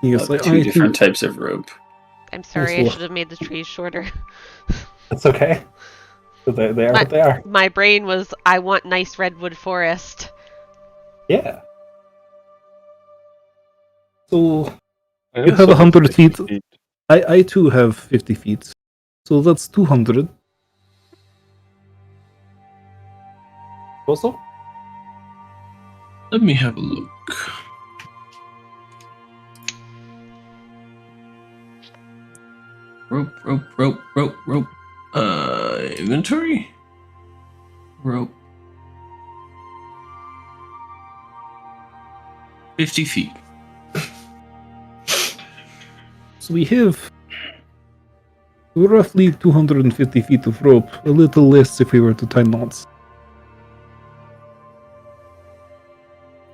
Yes, of two different types of rope. I'm sorry, I should have made the trees shorter. That's okay. They are what they are. My brain was, I want nice redwood forest. Yeah. So I you have also 100 feet. 50 feet. I too have 50 feet. So that's 200. Also? Let me have a look. Rope. Inventory? Rope. 50 feet. So we have roughly 250 feet of rope, a little less if we were to tie knots.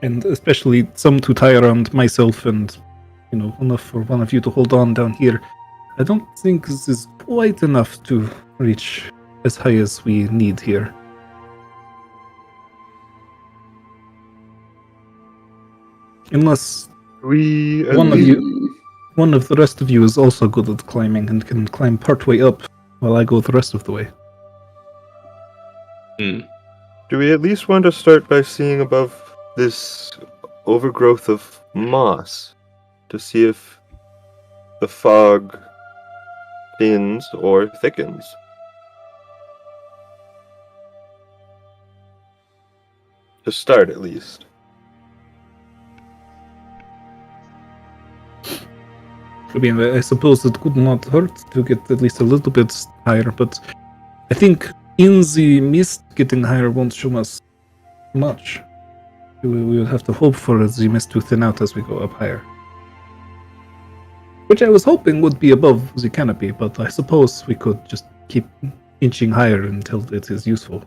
And especially some to tie around myself and, enough for one of you to hold on down here. I don't think this is quite enough to reach as high as we need here. Unless one of the rest of you is also good at climbing and can climb partway up while I go the rest of the way. Do we at least want to start by seeing above this overgrowth of moss to see if the fog thins or thickens? To start, at least. I mean, I suppose it could not hurt to get at least a little bit higher, but I think in the mist getting higher won't show us much. We will have to hope for the mist to thin out as we go up higher. Which I was hoping would be above the canopy, but I suppose we could just keep inching higher until it is useful.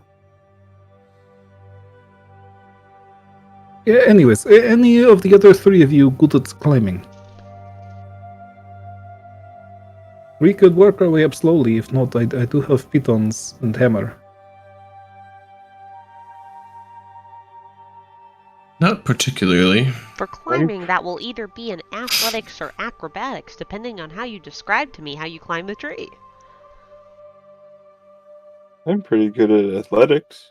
Yeah, anyways, any of the other three of you good at climbing? We could work our way up slowly. If not, I do have pitons and hammer. Not particularly. For climbing, that will either be an athletics or acrobatics, depending on how you describe to me how you climb the tree. I'm pretty good at athletics.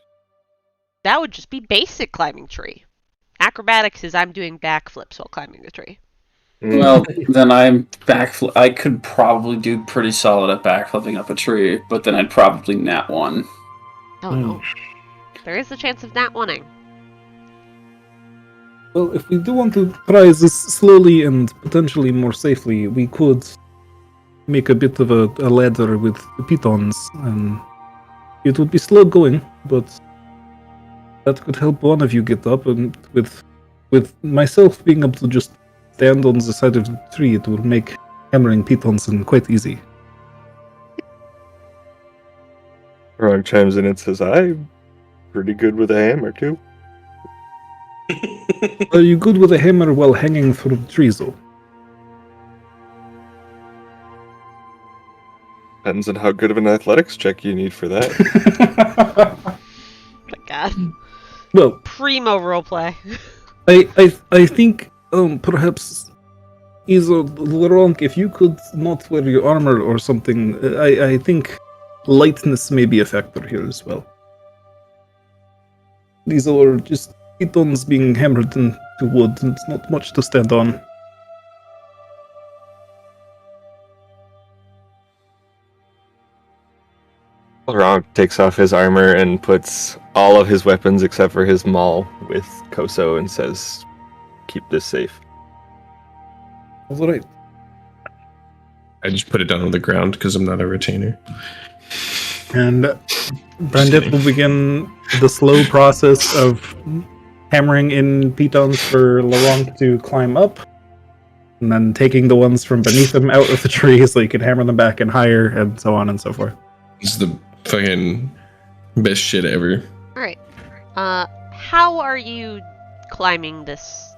That would just be basic climbing tree. Acrobatics is I'm doing backflips while climbing the tree. Well, then I'm backflip. I could probably do pretty solid at backflipping up a tree, but then I'd probably nat one. Oh no. There is a chance of nat oneing. Well, if we do want to try this slowly and potentially more safely, we could make a bit of a ladder with pitons. It would be slow going, but that could help one of you get up, and with myself being able to just stand on the side of the tree, it would make hammering pitons quite easy. Ron chimes in and says, I'm pretty good with a hammer, too. Are you good with a hammer while hanging from trees, though? Depends on how good of an athletics check you need for that. My God. Well, Primo roleplay. I think perhaps either Laurent, if you could not wear your armor or something, I think lightness may be a factor here as well. These are just pitons being hammered into wood, and it's not much to stand on. Laurent takes off his armor and puts all of his weapons except for his maul with Koso and says, "Keep this safe." All right. I just put it down on the ground because I'm not a retainer. And Brandit will begin the slow process of hammering in pitons for Laurent to climb up, and then taking the ones from beneath him out of the tree so he can hammer them back and higher, and so on and so forth. This is the fucking best shit ever. Alright. How are you climbing this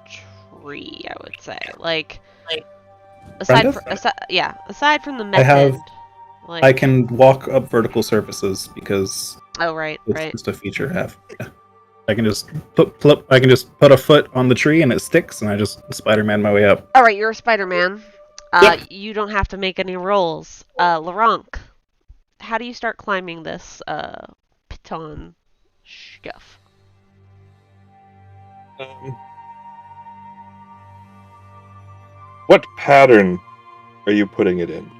tree, I would say? Like aside from the method. I can walk up vertical surfaces because Oh right, it's right. just a feature I have. Yeah. I can just put a foot on the tree and it sticks, and I just Spider-Man my way up. Alright, you're a Spider-Man. Yep. You don't have to make any rolls. Laurent, how do you start climbing this piton scuff? What pattern are you putting it in?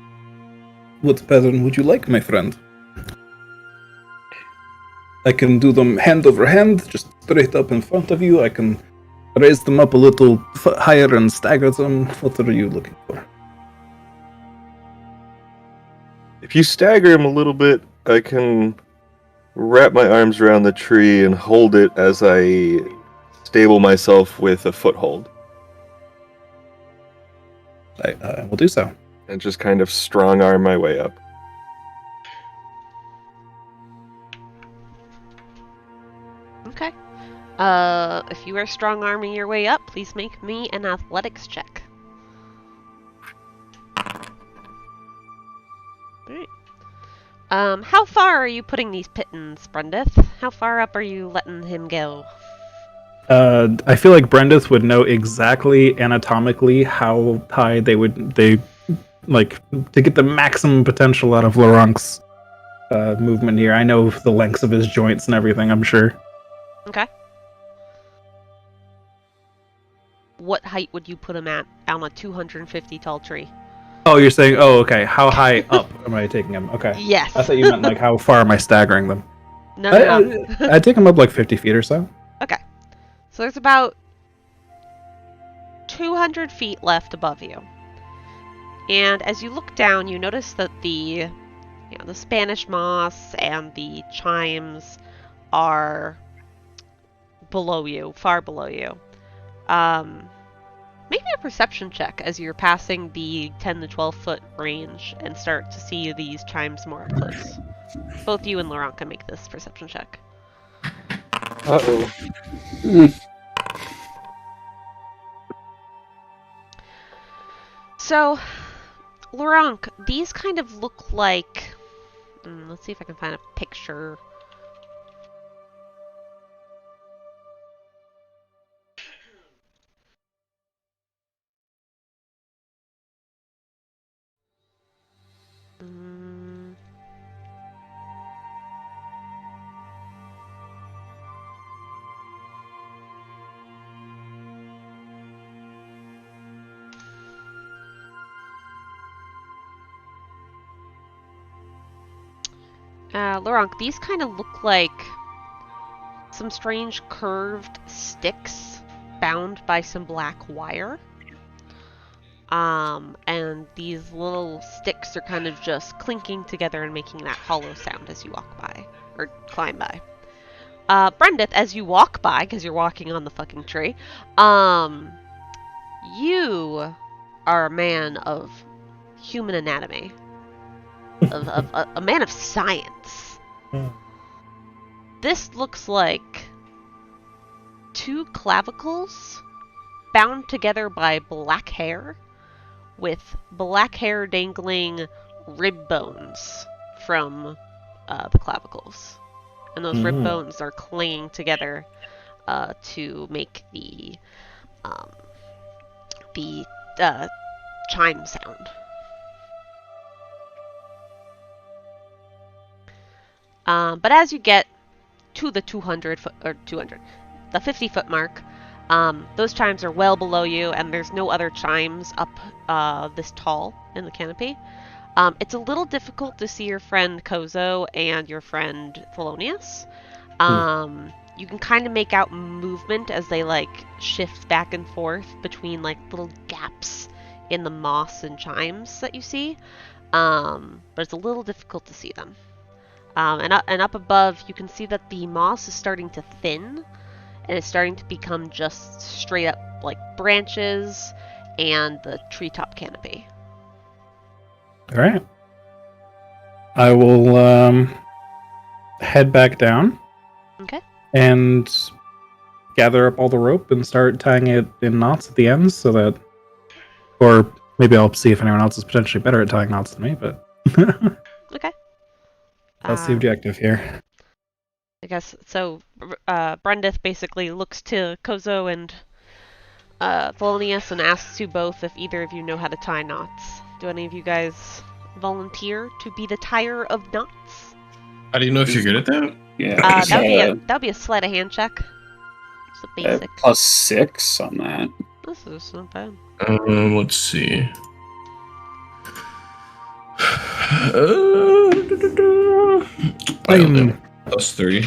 What pattern would you like, my friend? I can do them hand over hand, just straight up in front of you. I can raise them up a little higher and stagger them. What are you looking for? If you stagger him a little bit, I can wrap my arms around the tree and hold it as I stable myself with a foothold. I will do so. And just kind of strong arm my way up. Okay. If you are strong arming your way up, please make me an athletics check. Alright. How far are you putting these pittons, Brendith? How far up are you letting him go? I feel like Brendith would know exactly anatomically how high they like to get the maximum potential out of Laurent's movement here. I know the lengths of his joints and everything, I'm sure. Okay. What height would you put him at on a 250 tall tree? Oh, you're saying, okay, how high up am I taking him? Okay. Yes. I thought you meant like how far am I staggering them? No. I take him up like 50 feet or so. Okay. So there's about 200 feet left above you. And as you look down, you notice that the Spanish moss and the chimes are below you, far below you. Make me a perception check as you're passing the 10 to 12 foot range and start to see these chimes more up close. Both you and Laurent can make this perception check. Uh-oh. So, Laurent, these kind of look like... let's see if I can find a picture. Laurent, these kind of look like some strange curved sticks bound by some black wire. And these little sticks are kind of just clinking together and making that hollow sound as you walk by, or climb by. Brendith, as you walk by, because you're walking on the fucking tree, you are a man of human anatomy. of a man of science. This looks like two clavicles bound together by black hair, with black hair dangling rib bones from the clavicles. And those rib bones are clinging together to make the chime sound. But as you get to the 50-foot mark, those chimes are well below you, and there's no other chimes up this tall in the canopy. It's a little difficult to see your friend Koso and your friend Thelonious. You can kind of make out movement as they shift back and forth between little gaps in the moss and chimes that you see. But it's a little difficult to see them. And up above, you can see that the moss is starting to thin, and it's starting to become just straight up branches and the treetop canopy. All right. I will head back down. Okay. And gather up all the rope and start tying it in knots at the ends so that... Or maybe I'll see if anyone else is potentially better at tying knots than me, but... Okay. That's the objective here. I guess so. Brendith basically looks to Koso and Thelonious and asks you both if either of you know how to tie knots. Do any of you guys volunteer to be the tyer of knots? How do you know if you're good at that? Yeah. That'd be a sleight of hand check. It's a basic. +6 on that. This is not bad. Let's see. I am +30.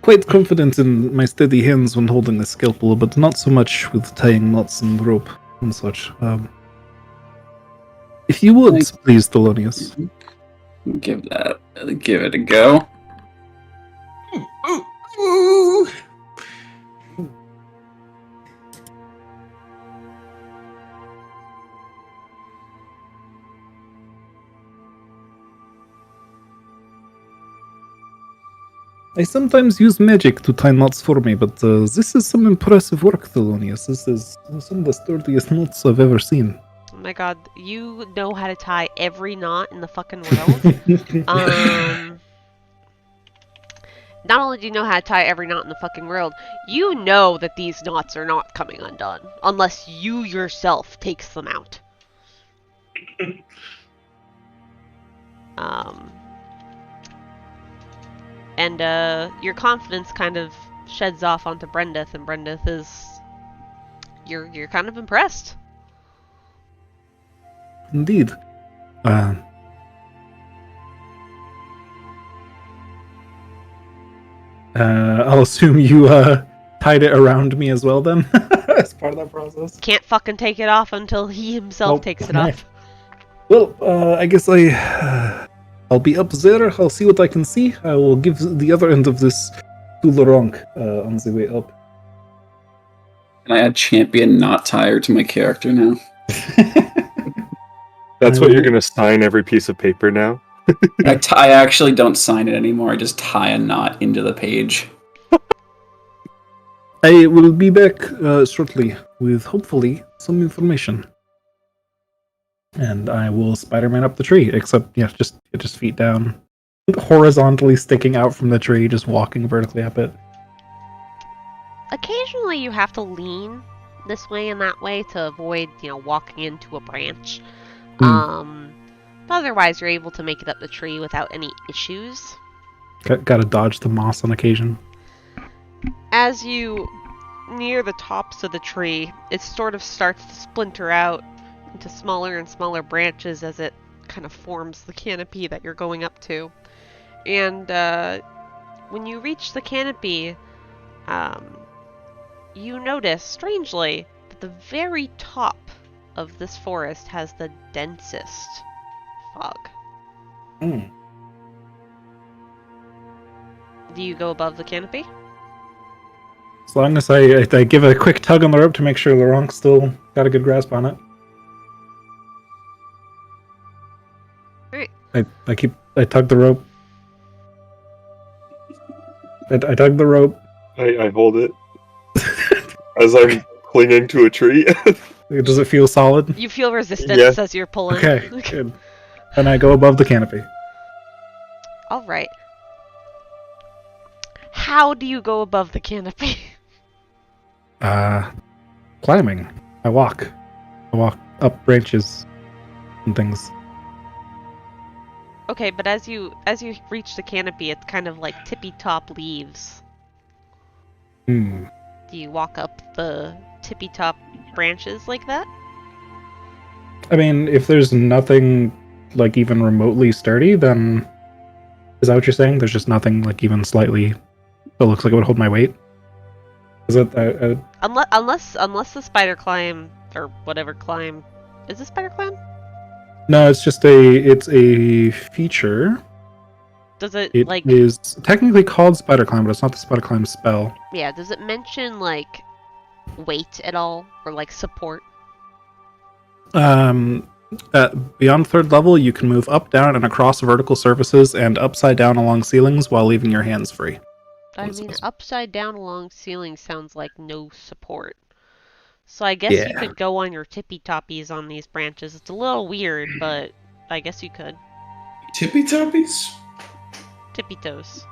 quite confident in my steady hands when holding the scalpel, but not so much with tying knots and rope and such. If you would, please, Thelonious. Give it a go. I sometimes use magic to tie knots for me, but this is some impressive work, Thelonious. This is some of the sturdiest knots I've ever seen. Oh my god, you know how to tie every knot in the fucking world. Not only do you know how to tie every knot in the fucking world, you know that these knots are not coming undone unless you yourself takes them out. And your confidence kind of sheds off onto Brendith, and Brendith is... You're kind of impressed. Indeed. I'll assume you tied it around me as well then, as part of that process. Can't fucking take it off until he himself takes it off. Well, I guess I'll be up there. I'll see what I can see. I will give the other end of this to Laurent on the way up. Can I add champion not tire to my character now? That's what you're going to sign every piece of paper now? I actually don't sign it anymore. I just tie a knot into the page. I will be back shortly with hopefully some information. And I will Spider-Man up the tree, except just feet down, horizontally sticking out from the tree, just walking vertically up it. Occasionally you have to lean this way and that way to avoid, walking into a branch. But otherwise you're able to make it up the tree without any issues. Gotta dodge the moss on occasion. As you near the tops of the tree, it sort of starts to splinter out into smaller and smaller branches as it kind of forms the canopy that you're going up to. And when you reach the canopy, you notice, strangely, that the very top of this forest has the densest fog. Do you go above the canopy? As long as I give a quick tug on the rope to make sure Laurent's still got a good grasp on it. Alright. I tug the rope. I tug the rope. I hold it as I'm clinging to a tree. Does it feel solid? You feel resistance as you're pulling. Okay, good. And I go above the canopy. All right. How do you go above the canopy? Climbing. I walk up branches and things. Okay, but as you reach the canopy, it's kind of like tippy top leaves. Hmm. Do you walk up the tippy top branches like that? I mean, if there's nothing like even remotely sturdy, then is that what you're saying? There's just nothing like even slightly that looks like it would hold my weight. Is it? Unless the spider climb or whatever climb is it spider climb? No, it's just a feature. Does it It like is technically called spider climb, but it's not the spider climb spell. yeah? Does it mention like weight at all or like support? Beyond third level, you can move up, down, and across vertical surfaces and upside down along ceilings while leaving your hands free. I mean, upside down along ceiling sounds like no support. So I guess you could go on your tippy toppies on these branches. It's a little weird, but I guess you could. Tippy toppies? Tippy toes.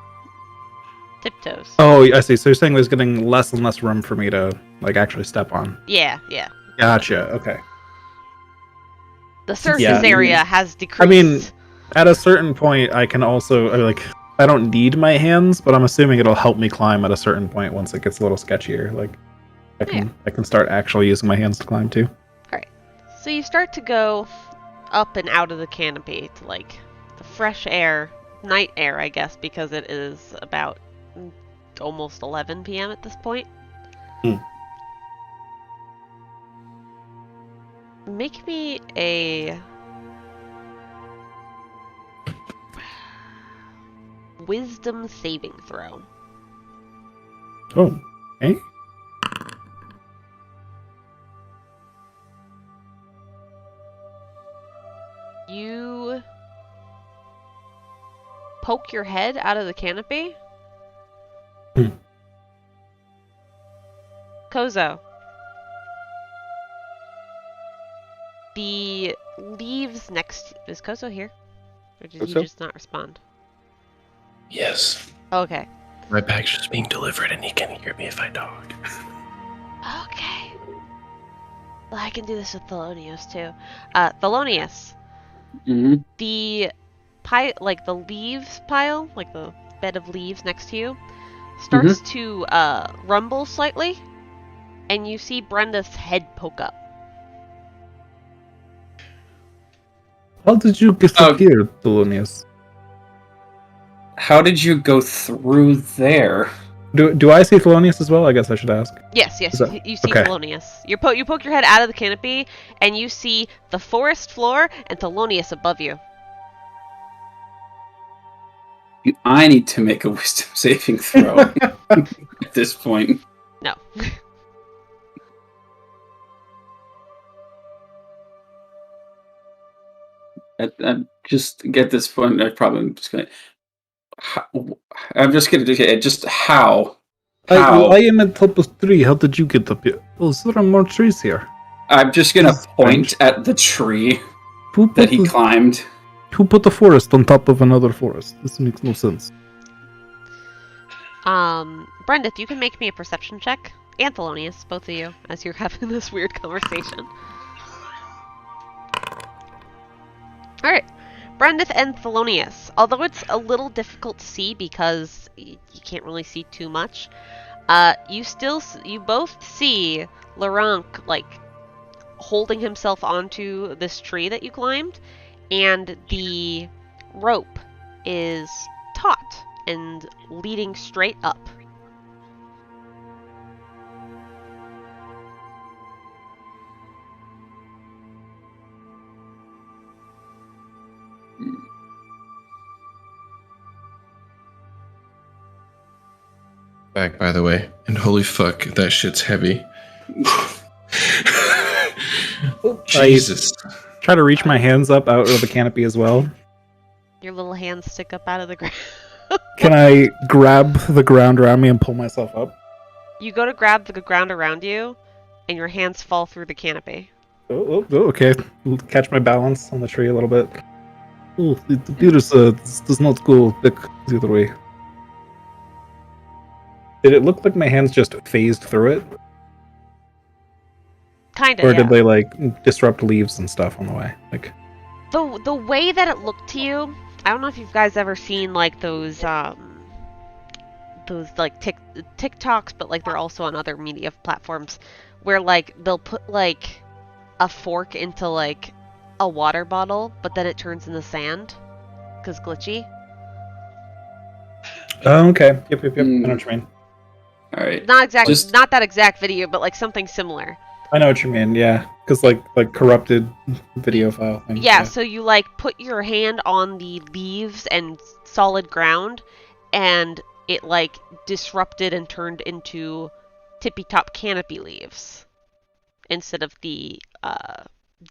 Tiptoes. Oh, I see. So you're saying there's getting less and less room for me to like actually step on. Yeah. Gotcha. Okay. The surface area has decreased. I mean, at a certain point, I can also like I don't need my hands, but I'm assuming it'll help me climb at a certain point once it gets a little sketchier. Like I can start actually using my hands to climb too. Alright. So you start to go up and out of the canopy to like the fresh air, night air, I guess, because it is about almost 11 p.m. at this point. Make me a wisdom saving throw. Oh, okay. You poke your head out of the canopy. Koso. The leaves next... Is Koso here? Or did he just not respond? Yes. Okay. My bag's just being delivered and he can hear me if I talk. Okay. Well, I can do this with Thelonious too. Thelonious. Mm-hmm. The like the leaves pile, like the bed of leaves next to you, starts to rumble slightly, and you see Brenda's head poke up. How did you disappear, Thelonious? How did you go through there? Do I see Thelonious as well? I guess I should ask. Yes, you see okay. Thelonious. You poke your head out of the canopy, and you see the forest floor and Thelonious above you. I need to make a wisdom saving throw at this point. No. Just get this point. I'm probably just gonna. I'm just gonna do it. Just how? I am at top of 3. How did you get up here? Oh, there are more trees here. I'm just gonna point at the tree that he climbed. Who put a forest on top of another forest? This makes no sense. Brenda, you can make me a perception check. And Thelonious, both of you, as you're having this weird conversation. Alright. Brandith and Thelonious. Although it's a little difficult to see because you can't really see too much, you both see Laurent, like, holding himself onto this tree that you climbed, and the rope is taut and leading straight up. Back, by the way, and holy fuck, that shit's heavy. Jesus. I try to reach my hands up out of the canopy as well. Your little hands stick up out of the ground. Can I grab the ground around me and pull myself up? You go to grab the ground around you, and your hands fall through the canopy. Okay. Catch my balance on the tree a little bit. Oh, it appears this does not go back the other way. Did it look like my hands just phased through it? Kinda, Or yeah. did they, like, disrupt leaves and stuff on the way? Like, The way that it looked to you, I don't know if you guys ever seen like those like TikToks, but like they're also on other media platforms where like they'll put like a fork into like a water bottle, but then it turns into sand because glitchy. oh, okay. Yep. I know Mm. what you mean. All right. Not exactly, Just- not that exact video, but like something similar. I know what you mean, yeah. Because, like corrupted video file thing. Yeah, so you like put your hand on the leaves and solid ground, and it like disrupted and turned into tippy top canopy leaves instead of the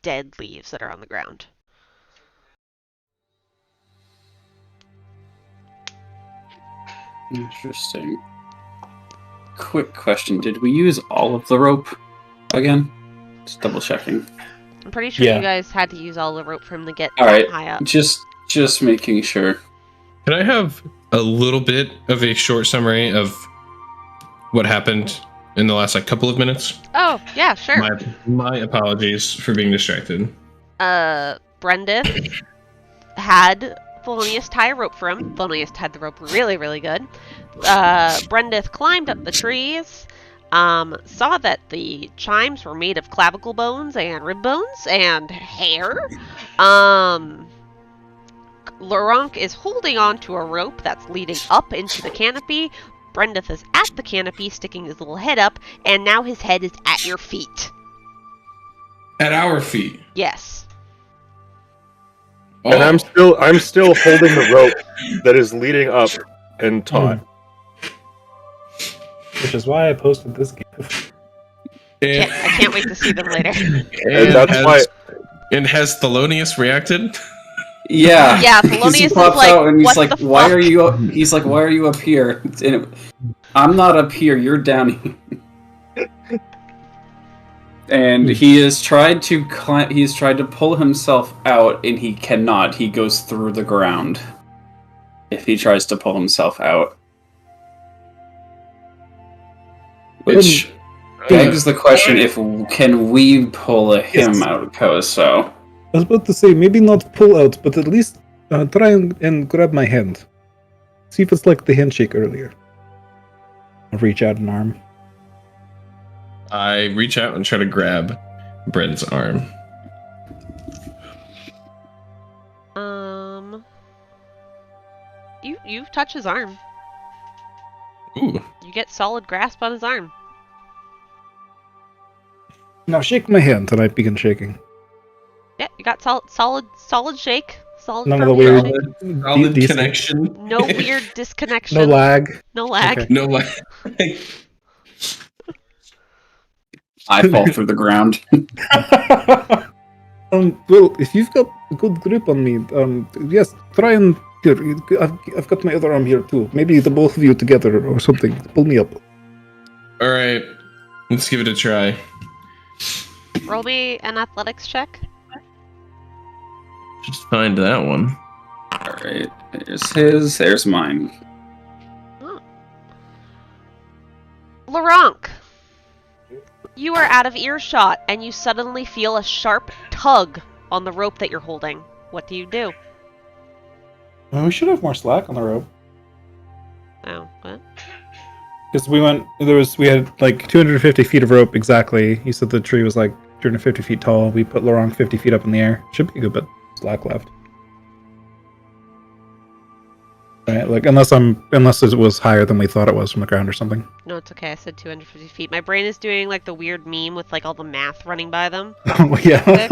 dead leaves that are on the ground. Interesting. Quick question: did we use all of the rope again? Just double checking. I'm pretty sure Yeah. you guys had to use all the rope for him to get All right. high up. Just making sure. Can I have a little bit of a short summary of what happened in the last like couple of minutes? Oh, yeah, sure. My apologies for being distracted. Brendith had Thelonious tie a rope for him. Thelonious tied the rope really, really good. Brendith climbed up the trees, saw that the chimes were made of clavicle bones and rib bones and hair. Laurent is holding on to a rope that's leading up into the canopy. Brendith is at the canopy, sticking his little head up, and now his head is at your feet. At our feet. Yes. And I'm still holding the rope that is leading up and taut. Which is why I posted this GIF. And, I can't wait to see them later. And that's why. And has Thelonious reacted? Yeah. Yeah, Because he Thelonious is pops like, out and he's "What like, the "Why fuck?" are you?" He's like, "Why are you up here?" I'm not up here. You're down here. And he has tried to he's tried to pull himself out, and he cannot. He goes through the ground if he tries to pull himself out. Which begs the question: can we pull him out of Koso? I was about to say, maybe not pull out, but at least try and grab my hand. See if it's like the handshake earlier. I'll reach out an arm. I reach out and try to grab Brent's arm. You touch his arm. Ooh. You get solid grasp on his arm. Now shake my hand, and I begin shaking. Yeah, you got solid shake. Solid None of the firm weird handshake. Solid decent- connection. No weird disconnection. No lag. No lag. Okay. No like. I fall through the ground. Well, if you've got a good grip on me, yes, try and here. I've got my other arm here too. Maybe the both of you together or something. Pull me up. All right, let's give it a try. Roll me an athletics check. Just find that one. Alright, there's his, there's mine. Laurent, you are out of earshot and you suddenly feel a sharp tug on the rope that you're holding. What do you do? Well, we should have more slack on the rope. Oh, what? Because we had like 250 feet of rope exactly. You said the tree was like 250 feet tall. We put Laurent 50 feet up in the air. Should be a good bit slack left. Right, like unless it was higher than we thought it was from the ground or something. No, it's okay. I said 250 feet. My brain is doing like the weird meme with like all the math running by them. Oh yeah.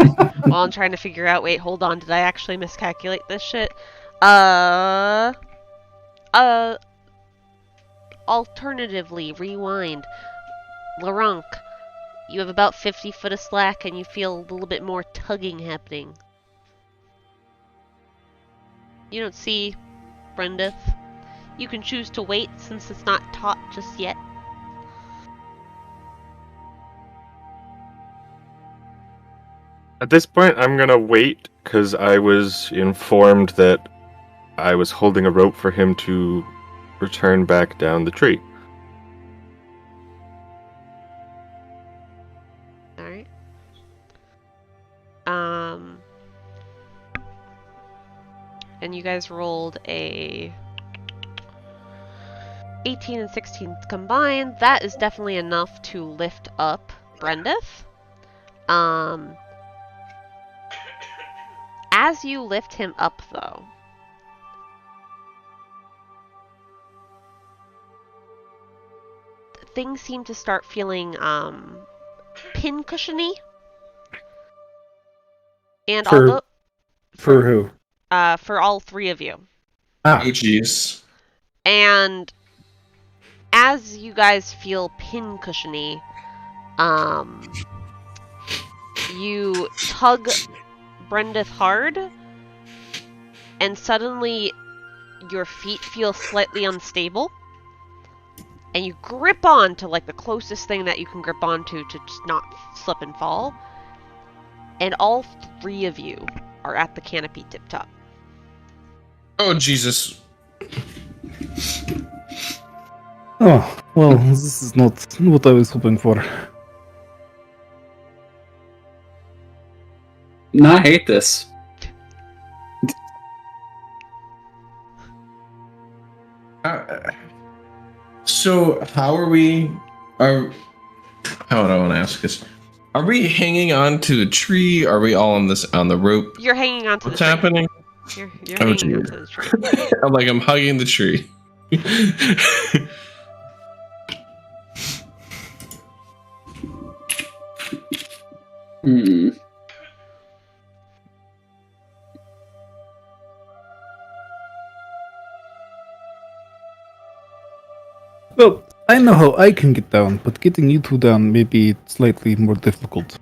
While I'm trying to figure out, wait, hold on, did I actually miscalculate this shit? Alternatively, rewind. Laurent, you have about 50 foot of slack and you feel a little bit more tugging happening. You don't see Brendith. You can choose to wait since it's not taut just yet. At this point, I'm gonna wait, because I was informed that I was holding a rope for him to return back down the tree. Alright. And you guys rolled a 18 and 16 combined. That is definitely enough to lift up Brendith. As you lift him up, though, things seem to start feeling pin-cushiony. And For who? for all three of you. Ah, Oh, jeez. And as you guys feel pin-cushiony, you tug Brendith hard, and suddenly your feet feel slightly unstable, and you grip on to like the closest thing that you can grip onto to just not slip and fall, and all three of you are at the canopy tip top. Oh, Jesus. oh, well, this is not what I was hoping for. No, I hate this. So, how are we... How would I want to ask this? Are we hanging on to a tree? Are we all on the rope? You're hanging on to What's the tree. happening? You're Oh, hanging on geez. to the tree. I'm hugging the tree. Hmm. Well, I know how I can get down, but getting you two down may be slightly more difficult.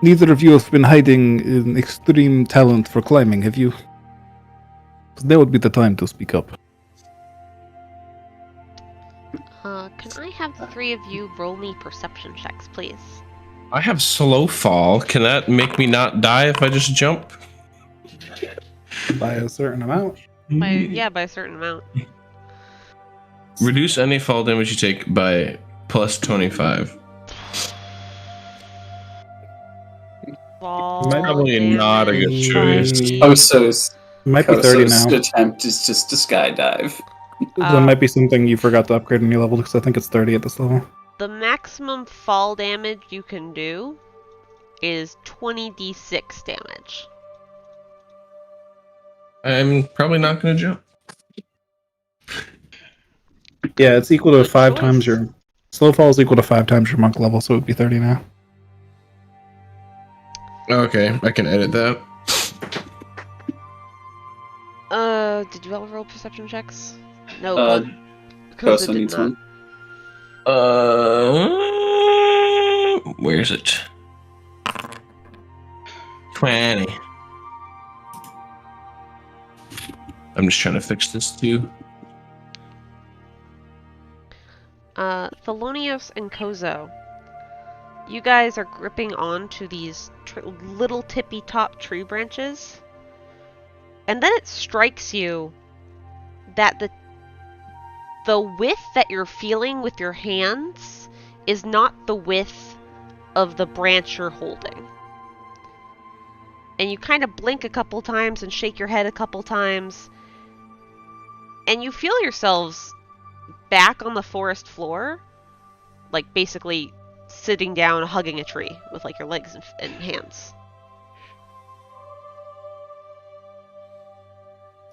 Neither of you have been hiding an extreme talent for climbing, have you? 'Cause now would be the time to speak up. Can I have the three of you roll me perception checks, please? I have slow fall. Can that make me not die if I just jump? By a certain amount. By a certain amount. Reduce any fall damage you take by plus 25. Probably not a good choice. Koso's Might be 30 now. attempt is just to skydive. That might be something you forgot to upgrade on your level, because I think it's 30 at this level. The maximum fall damage you can do is 20d6 damage. I'm probably not going to jump. Yeah, it's equal to Good 5 choice. times your... Slow fall is equal to 5 times your monk level, so it would be 30 now. Okay, I can edit that. Did you all roll perception checks? No, Koso Koso did needs not. one. Where is it? 20. I'm just trying to fix this too. Thelonious and Koso, you guys are gripping onto these little tippy top tree branches, and then it strikes you that the width that you're feeling with your hands is not the width of the branch you're holding. And you kind of blink a couple times and shake your head a couple times, and you feel yourselves back on the forest floor, like basically sitting down hugging a tree with like your legs and hands.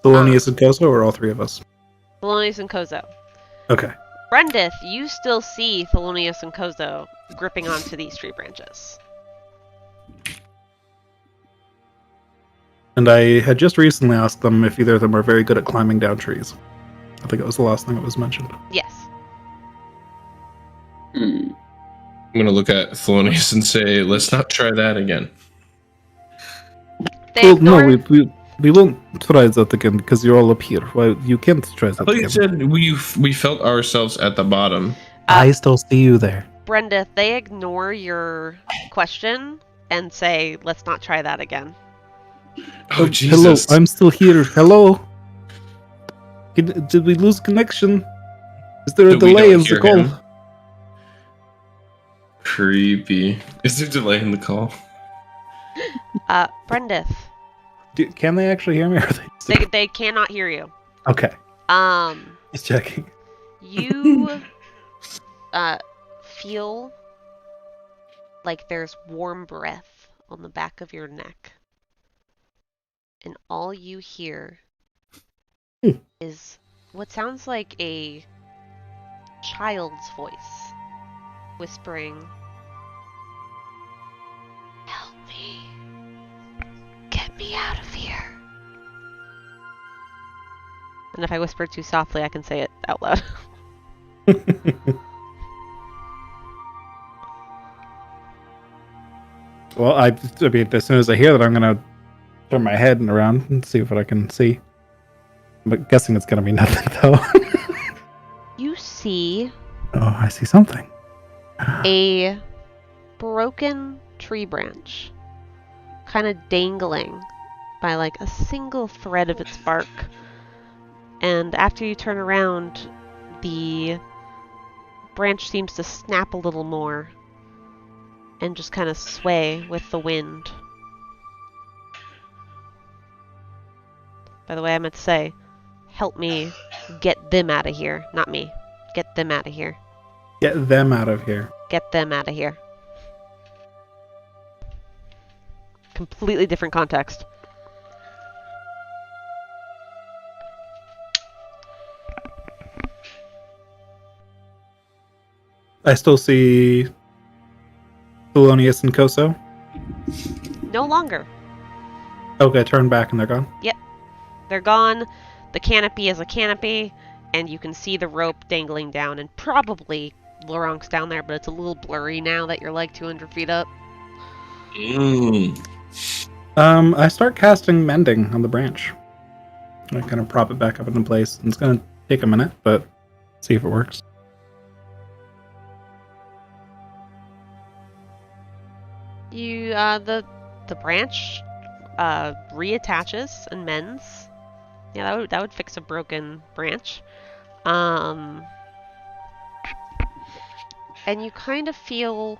Thelonious and Koso, or all three of us? Thelonious and Koso. Okay. Brendith, you still see Thelonious and Koso gripping onto these tree branches. And I had just recently asked them if either of them were very good at climbing down trees. I think it was the last thing that was mentioned. Yes. Hmm. I'm going to look at Thelonious and say, let's not try that again. They Well, no, ignore- we won't try that again because you're all up here. Well, you can't try I that thought you again. said we felt ourselves at the bottom. I still see you there. Brenda, they ignore your question and say, let's not try that again. Oh, Jesus. Hello, I'm still here. Hello. Did we lose connection? Is there a We delay don't in the hear call? him. Creepy. Is there a delay in the call? Brenda, Can they actually hear me? Or are they cannot hear you. Okay, Um, just checking. you feel like there's warm breath on the back of your neck. And all you hear is what sounds like a child's voice whispering, "Help me. Get me out of here." And if I whisper too softly, I can say it out loud. Well, I mean, as soon as I hear that, I'm gonna turn my head and around and see what I can see. But guessing it's gonna be nothing, though. You see Oh, I see something. a broken tree branch kind of dangling by like a single thread of its bark. And after you turn around, the branch seems to snap a little more and just kind of sway with the wind. By the way, I meant to say, help me get them out of here, not me. Get them out of here. Get them out of here. Get them out of here. Completely different context. I still see Thelonious and Koso. No longer. Okay, turn back and they're gone. They're gone. The canopy is a canopy, and you can see the rope dangling down, and probably Laurent's down there, but it's a little blurry now that you're like 200 feet up. I start casting Mending on the branch. I kind of prop it back up into place. It's gonna take a minute, but see if it works. You, the branch, reattaches and mends. Yeah, that would fix a broken branch. And you kind of feel,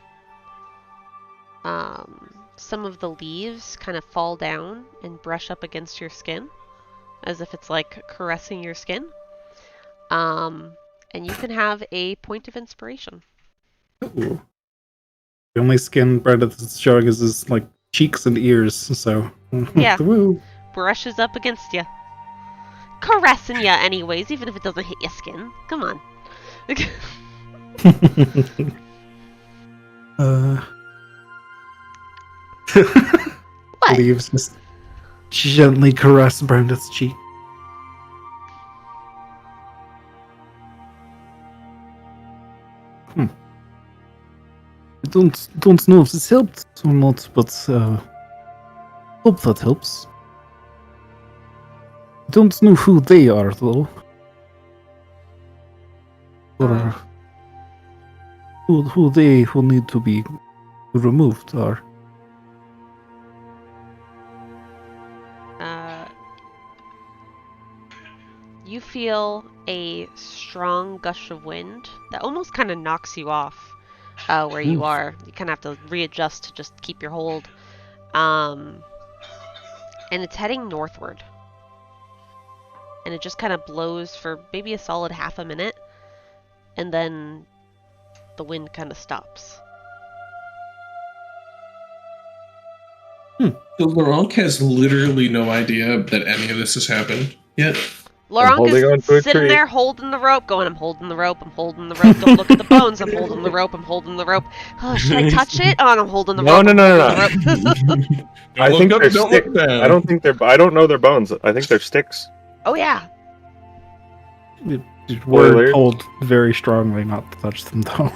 some of the leaves kind of fall down and brush up against your skin, as if it's like caressing your skin. And you can have a point of inspiration. Ooh. The only skin Brenda is showing is his like cheeks and ears, so Yeah. Woo. Brushes up against you. Caressing you anyways, even if it doesn't hit your skin. Come on. What? Leaves just gently caress Brenda's cheek. I don't know if this helped or not, but hope that helps. I don't know who they are though. Or who they who need to be removed are. You feel a strong gush of wind that almost kind of knocks you off where you are. You kind of have to readjust to just keep your hold. And it's heading northward. And it just kind of blows for maybe a solid half a minute. And then the wind kind of stops. So Laurent has literally no idea that any of this has happened yet. Laurent holding on is to a sitting tree. there holding the rope, going, I'm holding the rope, I'm holding the rope, don't look at the bones, I'm holding the rope, I'm holding the rope. Oh, should I touch it? Oh, I'm holding the rope. No. I Don't think look they're up, don't sticks. look down. I don't think they're. I don't know their bones. I think they're sticks. Oh, yeah. We're Spoilers. told very strongly not to touch them though.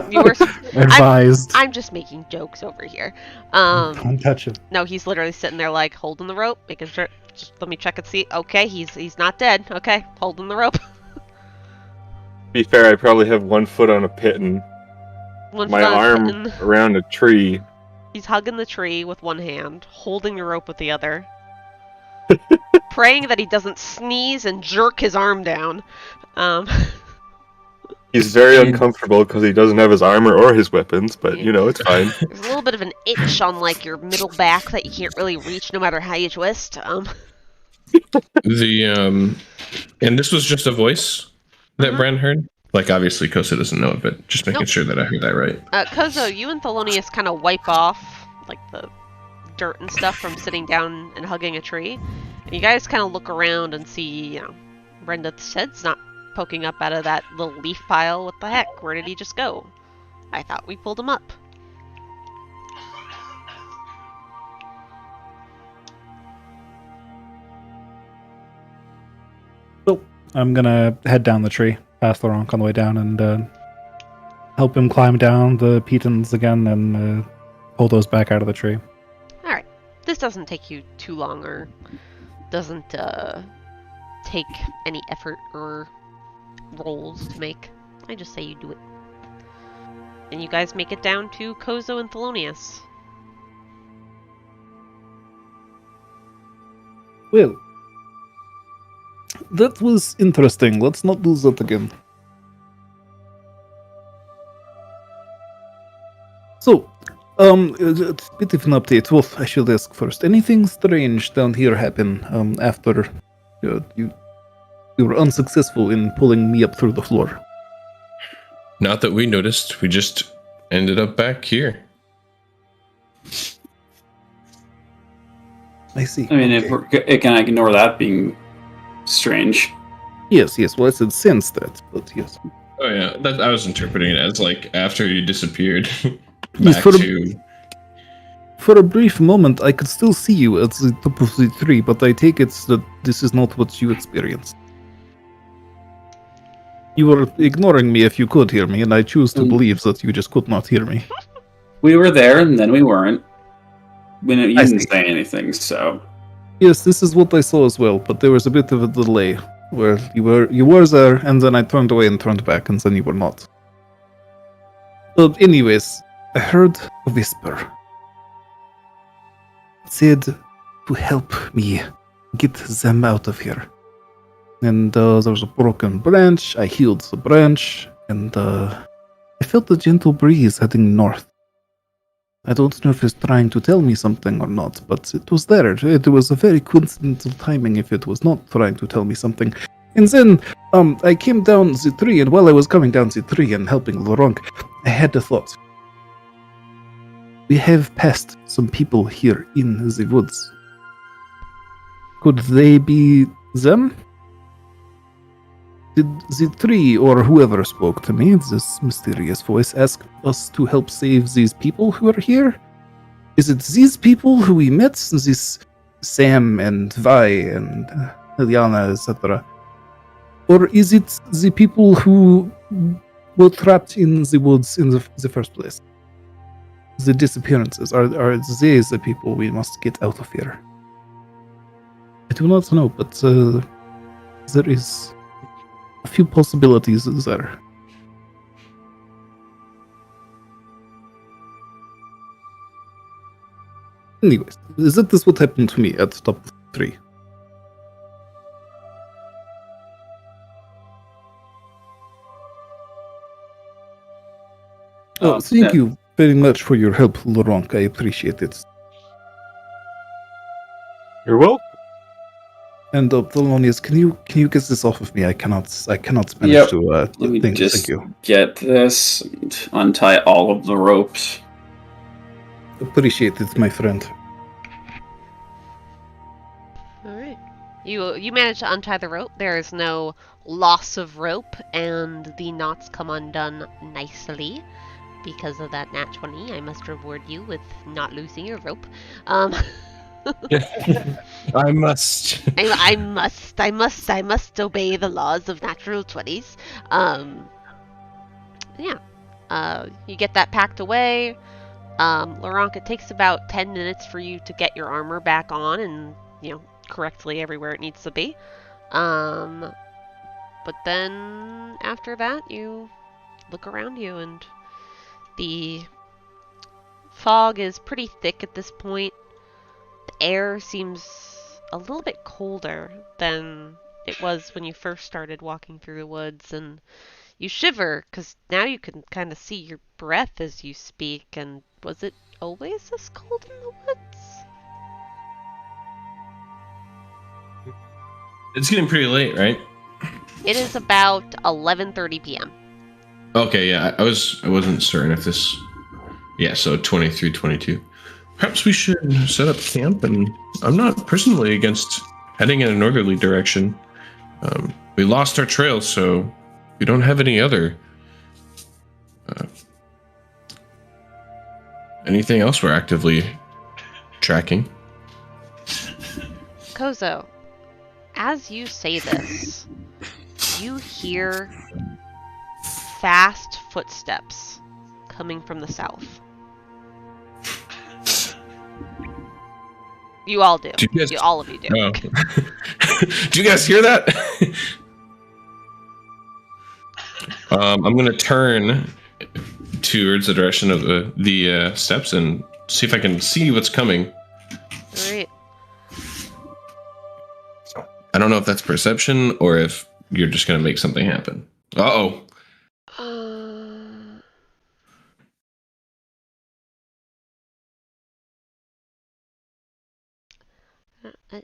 You were, Advised. I'm just making jokes over here. Don't touch it. No, he's literally sitting there like holding the rope, making sure. Just let me check and see. Okay, he's not dead. Okay, holding the rope. be fair, I probably have one foot on a piton, One my foot on a arm piton. around a tree. He's hugging the tree with one hand, holding the rope with the other, praying that he doesn't sneeze and jerk his arm down. Um, He's very uncomfortable because he doesn't have his armor or his weapons, but you know, it's fine. There's a little bit of an itch on like your middle back that you can't really reach no matter how you twist. And this was just a voice that Mhm. Bran heard. Like obviously Koso doesn't know it, but just making Nope. sure that I heard that right. Koso, you and Thelonious kind of wipe off like the dirt and stuff from sitting down and hugging a tree. And you guys kind of look around and see, Brenda's head's not poking up out of that little leaf pile. What the heck? Where did he just go? I thought we pulled him up. I'm gonna head down the tree, past Laurent on the way down, and help him climb down the pitons again and pull those back out of the tree. Alright. This doesn't take you too long or doesn't take any effort or rolls to make. I just say you do it. And you guys make it down to Koso and Thelonious. Well, that was interesting. Let's not do that again. So, a bit of an update. Well, I should ask first. Anything strange down here happen after you were unsuccessful in pulling me up through the floor? Not that we noticed. We just ended up back here. I see. I mean, Okay. it can ignore that being strange. Yes. Well, I said sense that, but yes. Oh yeah, I was interpreting it as like after you disappeared Yes, back for a- to. For a brief moment, I could still see you at the top of the tree, but I take it that this is not what you experienced. You were ignoring me if you could hear me, and I choose to believe that you just could not hear me. We were there, and then we weren't. You I didn't see. say anything, so Yes, this is what I saw as well, but there was a bit of a delay where you were there, and then I turned away and turned back, and then you were not. But anyways, I heard a whisper. It said to help me get them out of here. And there was a broken branch. I healed the branch, and I felt a gentle breeze heading north. I don't know if it's trying to tell me something or not, but it was there. It was a very coincidental timing if it was not trying to tell me something. And then I came down the tree, and while I was coming down the tree and helping Laurent, I had a thought. We have passed some people here in the woods. Could they be them? Did the tree or whoever spoke to me, this mysterious voice, ask us to help save these people who are here? Is it these people who we met? This Sam and Vi and Eliana, etc.? Or is it the people who were trapped in the woods in the first place? The disappearances, are they the people we must get out of here? I do not know, but there is a few possibilities there. Anyways, that is what happened to me at top 3. Oh, thank you very much for your help, Laurent. I appreciate it. You're welcome. And Thelonious, can you get this off of me? I cannot manage Yep. to let me thank just you. get this and untie all of the ropes. Appreciate it, my friend. Alright. You manage to untie the rope. There is no loss of rope, and the knots come undone nicely. Because of that nat 20, I must reward you with not losing your rope. I must. I must obey the laws of natural 20s. You get that packed away. Laurent, it takes about 10 minutes for you to get your armor back on and, correctly everywhere it needs to be. But But then after that, you look around you, and the fog is pretty thick at this point. The air seems a little bit colder than it was when you first started walking through the woods, and you shiver because now you can kind of see your breath as you speak. And was it always this cold in the woods? It's getting pretty late, right? It is about 11:30 p.m. Okay, yeah, I wasn't certain if this. Yeah, so 23, 22. Perhaps we should set up camp, and I'm not personally against heading in a northerly direction. We lost our trail, so we don't have any other. Anything else we're actively tracking? Koso, as you say this, you hear fast footsteps coming from the south. You all do. All of you do. Oh. Do you guys hear that? I'm going to turn towards the direction of the steps and see if I can see what's coming. All right. I don't know if that's perception or if you're just going to make something happen. Uh-oh.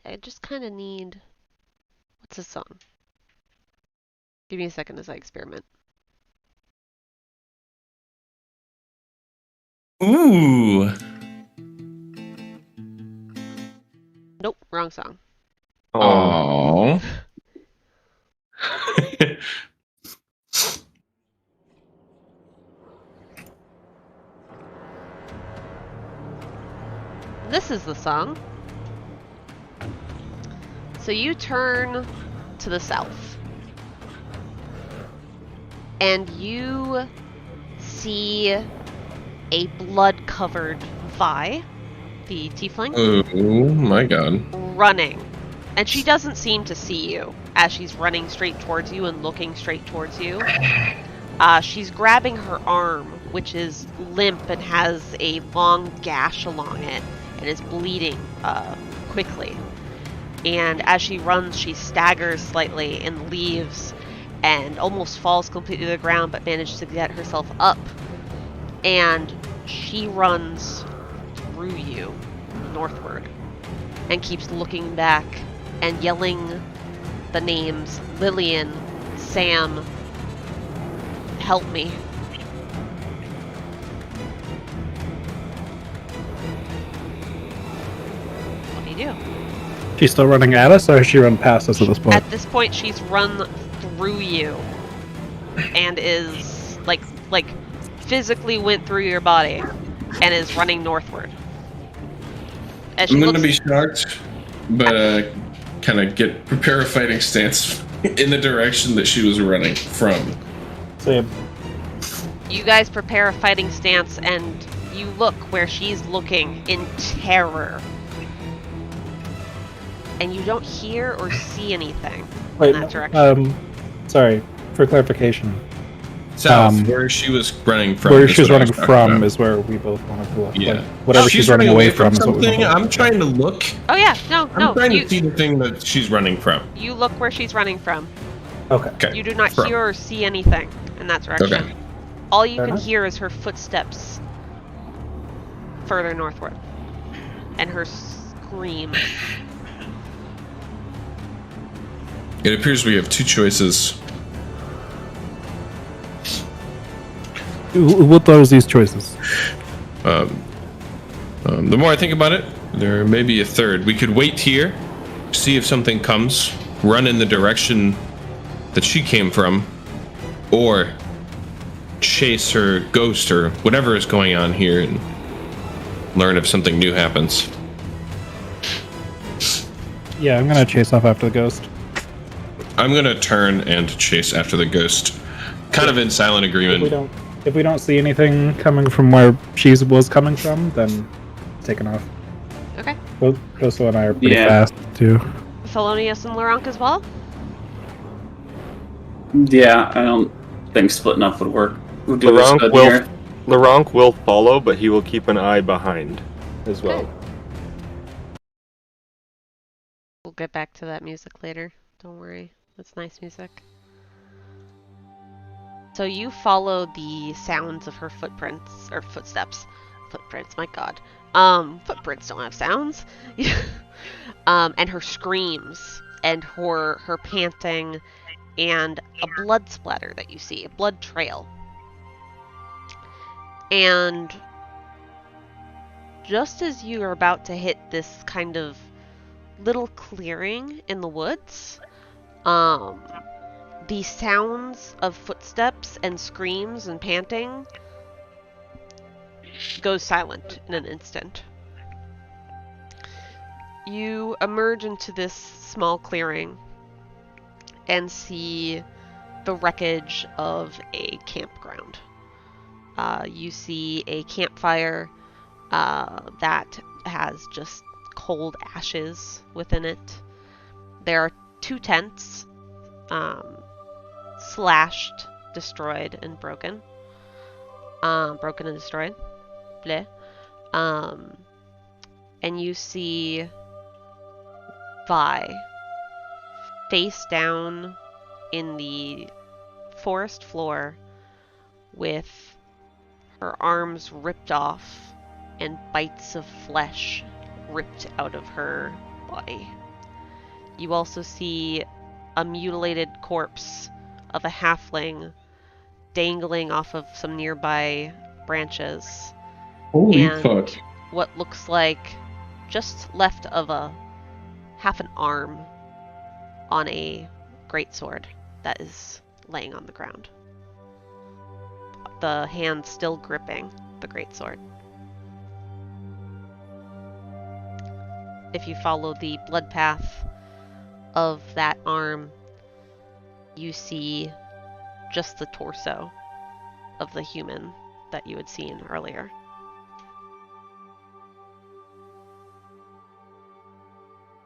I just kind of need... What's this song? Give me a second as I experiment. Ooh. Nope, wrong song. Oh. This is the song. So you turn to the south, and you see a blood-covered Vi, the tiefling, Oh my god. running. And she doesn't seem to see you as she's running straight towards you and looking straight towards you. She's grabbing her arm, which is limp and has a long gash along it and is bleeding quickly. And as she runs, she staggers slightly and leaves and almost falls completely to the ground, but manages to get herself up. And she runs through you northward and keeps looking back and yelling the names Lillian, Sam, help me. What do you do? She's still running at us, or has she run past us at this point? At this point, she's run through you and is like physically went through your body and is running northward. As she I'm going to looks- be shocked, but kind of prepare a fighting stance in the direction that she was running from. Same. You guys prepare a fighting stance and you look where she's looking in terror. And you don't hear or see anything Wait, in that direction. Sorry, for clarification. South, where she was running from. Where is she's what I running was talking from about. is where we both want to look. Yeah. Like, whatever she's running away from is what we something. want to I'm look. trying to look. Oh yeah, no. I'm trying to see the thing that she's running from. You look where she's running from. Okay. Okay. You do not From. hear or see anything in that direction. Okay. All you Fair can enough. hear is her footsteps further northward. And her scream. It appears we have two choices. What are these choices? The more I think about it, there may be a third. We could wait here, see if something comes, run in the direction that she came from, or chase her ghost or whatever is going on here and learn if something new happens. Yeah, I'm gonna chase off after the ghost. I'm gonna turn and chase after the ghost, kind of in silent agreement. If we don't see anything coming from where she was coming from, then taking off. Okay. Both Koso and I are pretty Yeah. fast too. Felonius and Laurent as well? Yeah, I don't think splitting up would work. We'll do what's good here. Laurent will follow, but he will keep an eye behind as well. Okay. We'll get back to that music later. Don't worry. That's nice music. So you follow the sounds of her footprints, or footsteps. Footprints, my god. Footprints don't have sounds. And her screams, and her panting, and a blood splatter that you see, a blood trail. And just as you are about to hit this kind of little clearing in the woods, the sounds of footsteps and screams and panting goes silent in an instant. You emerge into this small clearing and see the wreckage of a campground. You see a campfire that has just cold ashes within it. There are 2 tents, slashed, destroyed, and broken. Broken and destroyed. Bleh. And you see Vi face down in the forest floor with her arms ripped off and bites of flesh ripped out of her body. You also see a mutilated corpse of a halfling dangling off of some nearby branches. Holy and fuck. what looks like just left of a half an arm on a greatsword that is laying on the ground. The hand still gripping the greatsword. If you follow the blood path of that arm, you see just the torso of the human that you had seen earlier.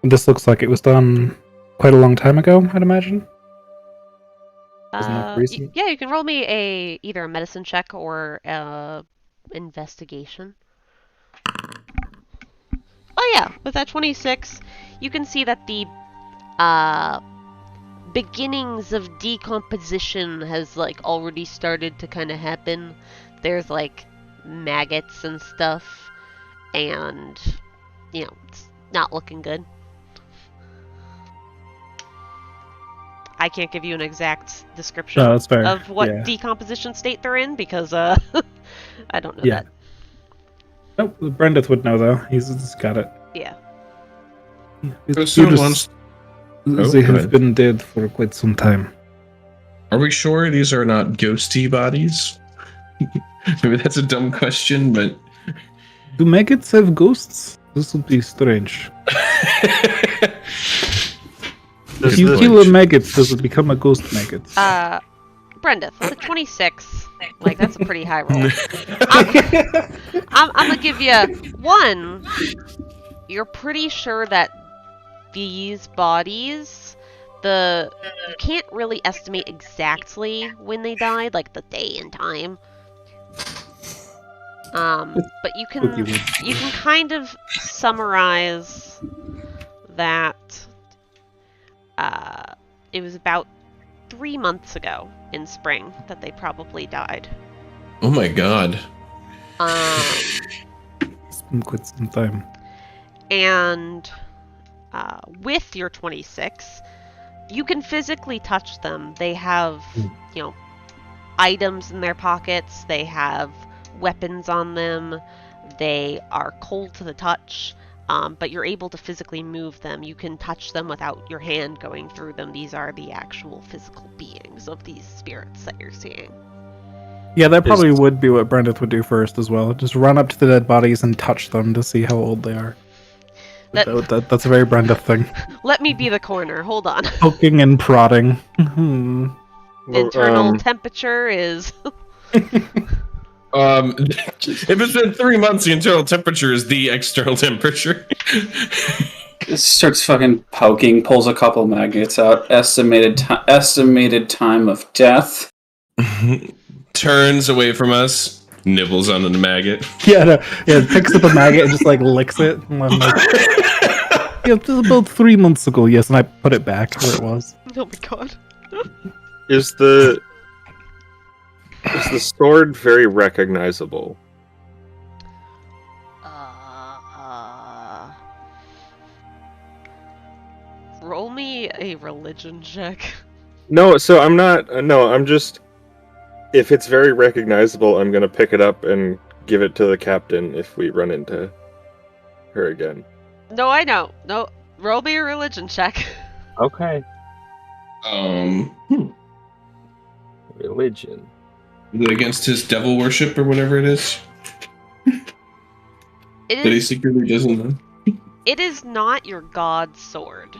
This looks like it was done quite a long time ago, I'd imagine. Isn't that recent? Yeah, you can roll me either a medicine check or investigation. Oh yeah, with that 26, you can see that the beginnings of decomposition has like already started to kind of happen. There's like maggots and stuff, and it's not looking good. I can't give you an exact description No, that's fair. of what Yeah. decomposition state they're in because I don't know that. Nope, Brendith would know though. He's got it. Yeah. Koso wants- Oh, They go have ahead. been dead for quite some time. Are we sure these are not ghosty bodies? Maybe that's a dumb question, but Do maggots have ghosts? This would be strange. If you kill a maggot, does it become a ghost maggot? Brenda, with a 26, like that's a pretty high roll. I'm gonna give you 1. You're pretty sure that these bodies, you can't really estimate exactly when they died, like the day and time. But you can kind of summarize that it was about 3 months ago in spring that they probably died. oh my god. It's been quite some time. And with your 26, you can physically touch them. They have, items in their pockets. They have weapons on them. They are cold to the touch, but you're able to physically move them. You can touch them without your hand going through them. These are the actual physical beings of these spirits that you're seeing. Yeah, that probably would be what Brendith would do first as well. Just run up to the dead bodies and touch them to see how old they are. That's a very Brendith thing. Let me be the corner. Hold on. Poking and prodding. Internal temperature is... If it's been 3 months, the internal temperature is the external temperature. starts fucking poking, pulls a couple magnets out. Estimated time of death. Turns away from us, nibbles on the maggot. It picks up a maggot and just like licks it. And I'm like, yeah, this is about 3 months ago. Yes, and I put it back where it was. Oh my god. Is the sword very recognizable? Roll me a religion check. No, so I'm not. No, I'm just. If it's very recognizable, I'm gonna pick it up and give it to the captain if we run into her again. No, I know. No, roll me a religion check. Okay. Religion. Is it against his devil worship or whatever it is? It That he is. secretly doesn't know? It is not your god's sword,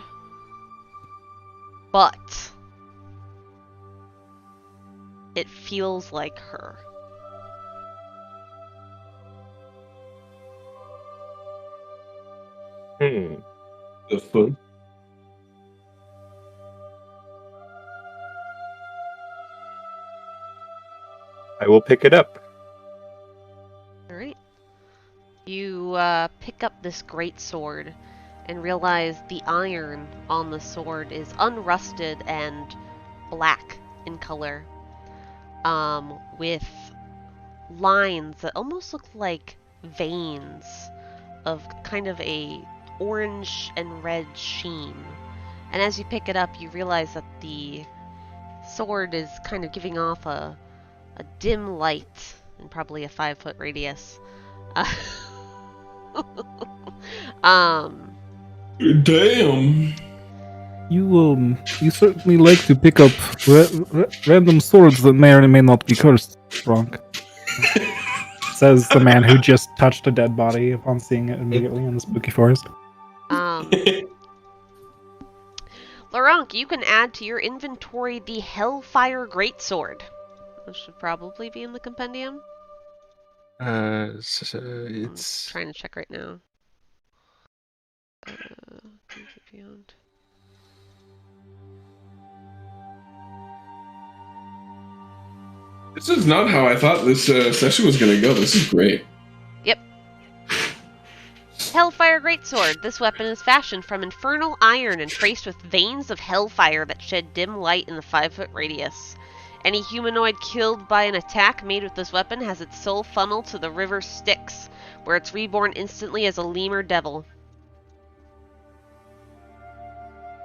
but it feels like her. The foot. I will pick it up. Alright. You pick up this great sword and realize the iron on the sword is unrusted and black in color, with lines that almost look like veins of kind of a orange and red sheen. And as you pick it up, you realize that the sword is kind of giving off a dim light in probably a 5-foot radius. Damn. You certainly like to pick up random swords that may or may not be cursed, Bronk. Says the man who just touched a dead body upon seeing it immediately in the spooky forest. Laurent, you can add to your inventory the Hellfire Greatsword. This should probably be in the compendium. It's. I'm trying to check right now. Beyond. This is not how I thought this session was going to go. This is great. Yep. Hellfire Greatsword. This weapon is fashioned from infernal iron and traced with veins of hellfire that shed dim light in the 5-foot radius. Any humanoid killed by an attack made with this weapon has its soul funneled to the river Styx, where it's reborn instantly as a lemur devil.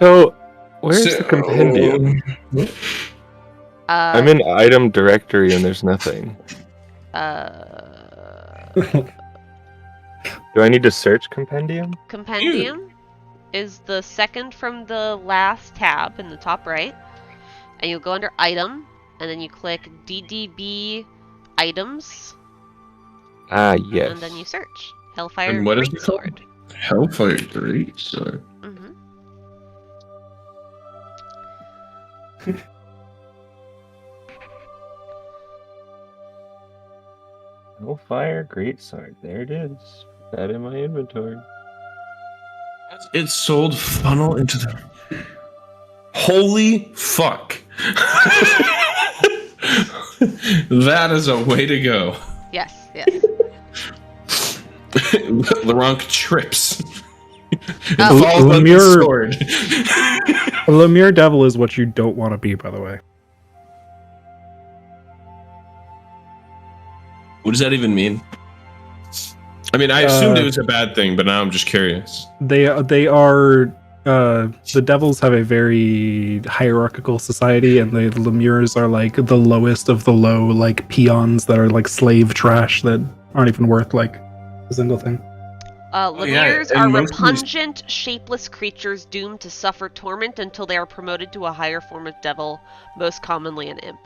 So, where's the compendium? I'm in item directory and there's nothing. Do I need to search compendium? Compendium is the second from the last tab in the top right. And you'll go under item, and then you click DDB items. Ah, yes. And then you search. Hellfire And what is it called? Greatsword. Hellfire Greatsword. Mm-hmm. Hellfire Greatsword. There it is. Put that in my inventory. It's sold funnel into the... Holy fuck. That is a way to go. Yes, yes. Laurent trips. Oh. Falls on the sword. A Lemure Devil is what you don't want to be, by the way. What does that even mean? I mean, I assumed it was a bad thing, but now I'm just curious. They are the devils have a very hierarchical society, and the lemures are like the lowest of the low, like peons that are like slave trash that aren't even worth like a single thing. Lemures and are most of these- repugnant, shapeless creatures doomed to suffer torment until they are promoted to a higher form of devil, most commonly an imp.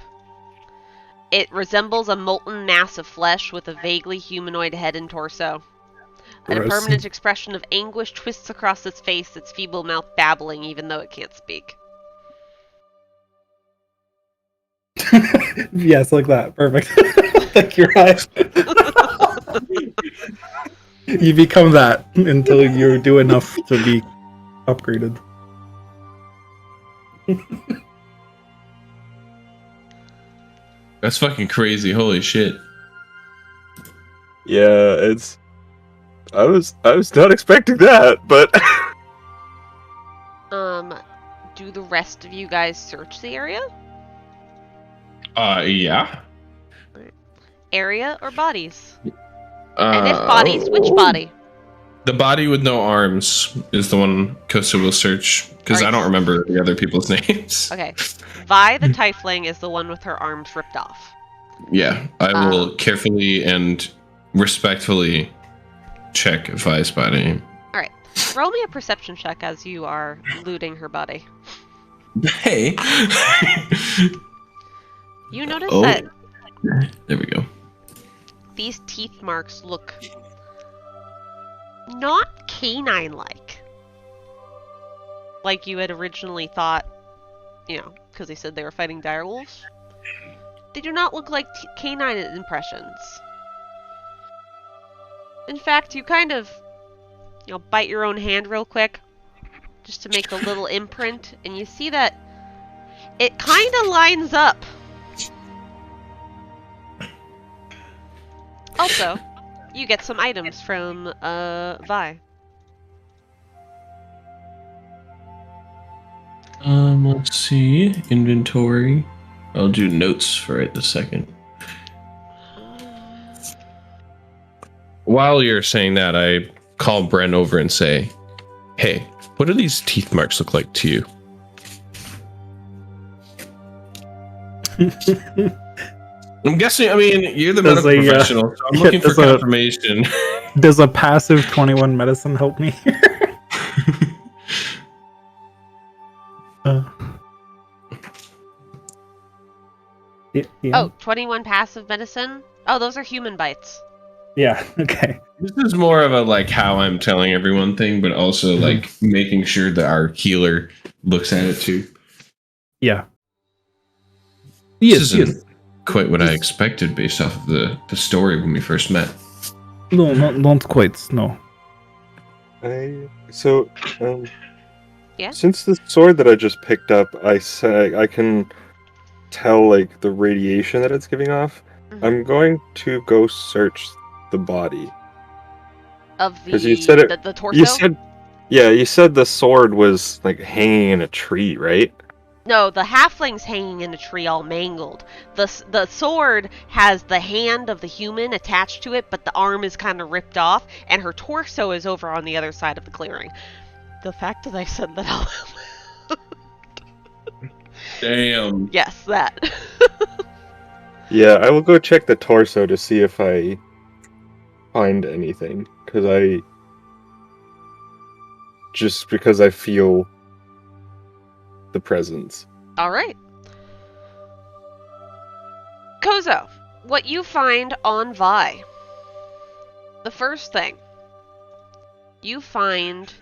It resembles a molten mass of flesh with a vaguely humanoid head and torso. And a Gross. permanent expression of anguish twists across its face, its feeble mouth babbling even though it can't speak. Yes, like that. Perfect. Thank you, Ryan. You become that until you do enough to be Upgraded. That's fucking crazy. Holy shit. Yeah, it's. I was not expecting that, but Do the rest of you guys search the area? Yeah. Area or bodies? And if bodies, which body? The body with no arms is the one Koso will search, because I Alright. don't remember the other people's names. Okay. Vi the Tiefling is the one with her arms ripped off. Yeah, I will carefully and respectfully check Vi's body. Alright. Roll me a perception check as you are looting her body. Hey! You notice Oh. that There we go. these teeth marks look not canine-like. Like you had originally thought, you know, because they said they were fighting direwolves. They do not look like canine impressions. In fact, you kind of, you know, bite your own hand real quick just to make the little imprint, and you see that it kind of lines up. Also, you get some items from Vi. Let's see. Inventory. I'll do notes for it this second. While you're saying that, I call Bren over and say, "Hey, what do these teeth marks look like to you?" I'm guessing, I mean, you're the Does medical a, professional, so I'm looking for does a- confirmation. Does a passive 21 medicine help me? Yeah. Oh, 21 passive medicine? Oh, those are human bites. Yeah, okay. This is more of a like how I'm telling everyone thing, but also like making sure that our healer looks at it too. Yeah. This Yes, isn't yes. quite what I expected based off of the story when we first met. No, not quite, no. Yeah? Since the sword that I just picked up, I can tell like the radiation that it's giving off. Mhm. I'm going to go search the body. Of the, 'Cause you said it- the torso? You said the sword was like hanging in a tree, right? No, the halfling's hanging in a tree all mangled. The sword has the hand of the human attached to it, but the arm is kind of ripped off, and her torso is over on the other side of the clearing. The fact that I said that out loud. Damn. Yes, that. Yeah, I will go check the torso to see if I find anything, because I feel the presence. Alright. Koso, what you find on Vi. The first thing. You find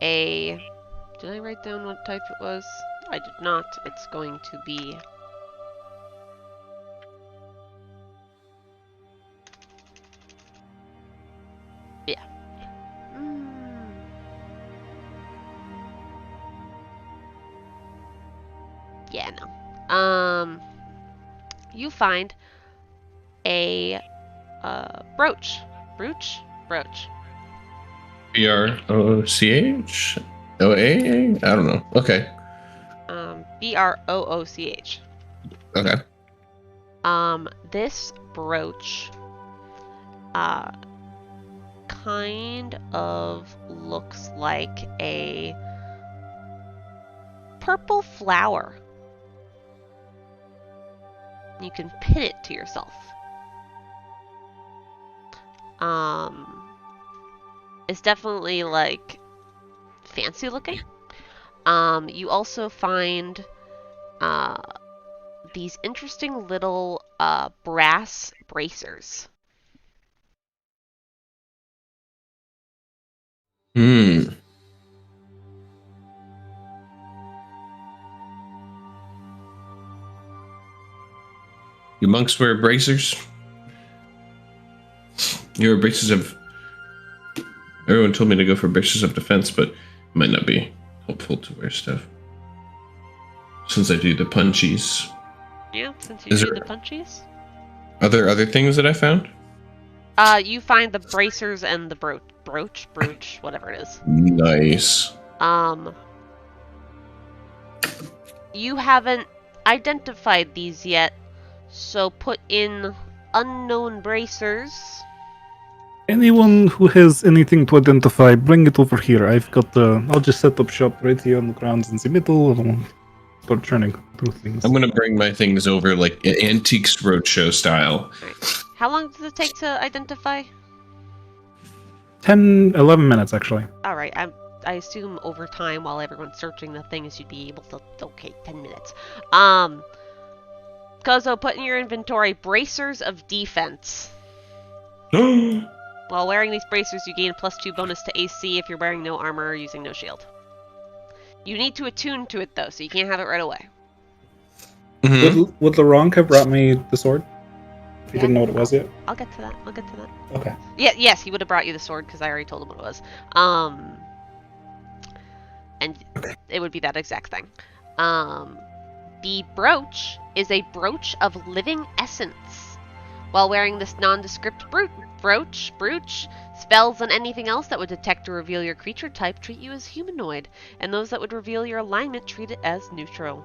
a... Did I write down what type it was? I did not. It's going to be... Yeah. Yeah, no. You find a brooch. Brooch? Brooch. BROCH? OA? I don't know. Okay. BROOCH. Okay. This brooch kind of looks like a purple flower. You can pin it to yourself. It's definitely like fancy looking. You also find these interesting little brass bracers. Hmm. You monks wear bracers? You wear braces of... Everyone told me to go for braces of defense, but might not be helpful to wear stuff. Since I do the punchies. Yeah, since you Is do there- the punchies. Are there other things that I found? You find the bracers and the brooch, whatever it is. Nice. You haven't identified these yet, so put in unknown bracers. Anyone who has anything to identify, bring it over here. I've got I'll just set up shop right here on the grounds in the middle and start churning through things. I'm gonna bring my things over like Antiques Roadshow style. Right. How long does it take to identify? 10, 11 minutes, actually. Alright, I assume over time while everyone's searching the things you'd be able to locate 10 minutes. Koso, put in your inventory bracers of defense. While wearing these bracers, you gain a +2 bonus to AC if you're wearing no armor or using no shield. You need to attune to it though, so you can't have it right away. Mhm. Would Laurent have brought me the sword? If he Yeah. didn't know what it was yet? I'll get to that. Okay. Yeah, yes, he would have brought you the sword because I already told him what it was. And it would be that exact thing. The brooch is a brooch of living essence. While wearing this nondescript brooch, spells and anything else that would detect or reveal your creature type treat you as humanoid, and those that would reveal your alignment treat it as neutral.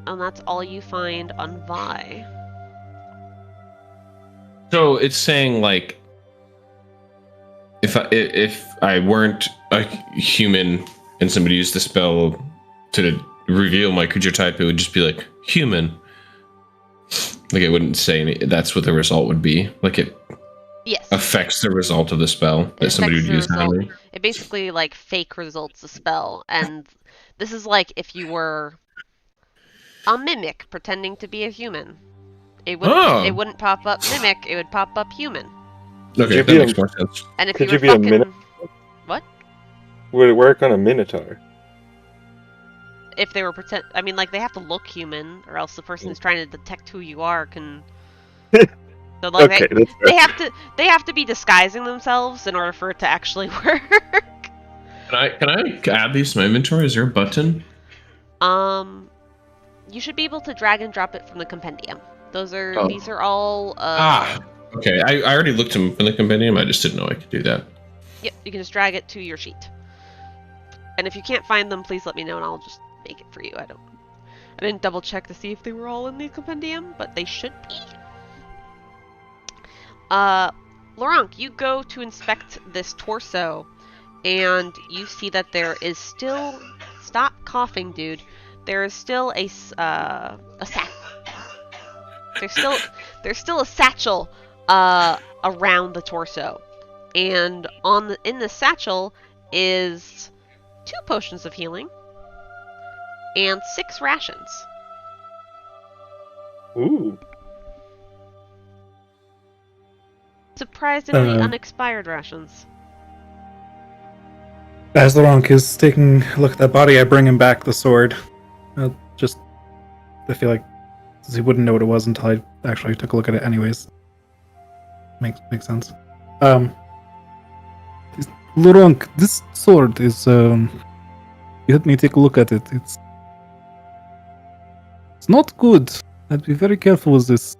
And that's all you find on Vi. So it's saying like, if I weren't a human and somebody used the spell to reveal my creature type, it would just be like human. Like it wouldn't say that's what the result would be. Like it Yes. affects the result of the spell that somebody would affects use the on result. me. It basically like fake results the spell, and this is like if you were a mimic pretending to be a human. It wouldn't pop up mimic, it would pop up human. Okay, that be makes a- more sense. And if Could you you were be a fucking mimic? what? Would it work on a minotaur? If they were I mean like they have to look human or else the person who's trying to detect who you are can so like Okay, that's fair. they have to be disguising themselves in order for it to actually work. Can I add these to my inventory? Is there a button? You should be able to drag and drop it from the compendium. Oh. These are all Okay. I already looked them in the compendium. I just didn't know I could do that. Yep, you can just drag it to your sheet. And if you can't find them, please let me know and I'll just make it for you. I didn't double check to see if they were all in the compendium, but they should be. Laurent, you go to inspect this torso and you see that there is still, stop coughing, dude. There is still a there's still a satchel around the torso. And in the satchel is 2 potions of healing and 6 rations. Ooh. Surprisingly unexpired rations. As Laurent is taking a look at that body, I bring him back the sword. I feel like he wouldn't know what it was until I actually took a look at it anyways. Makes sense. Laurent, this sword is, you let me take a look at it. It's not good. I'd be very careful with this.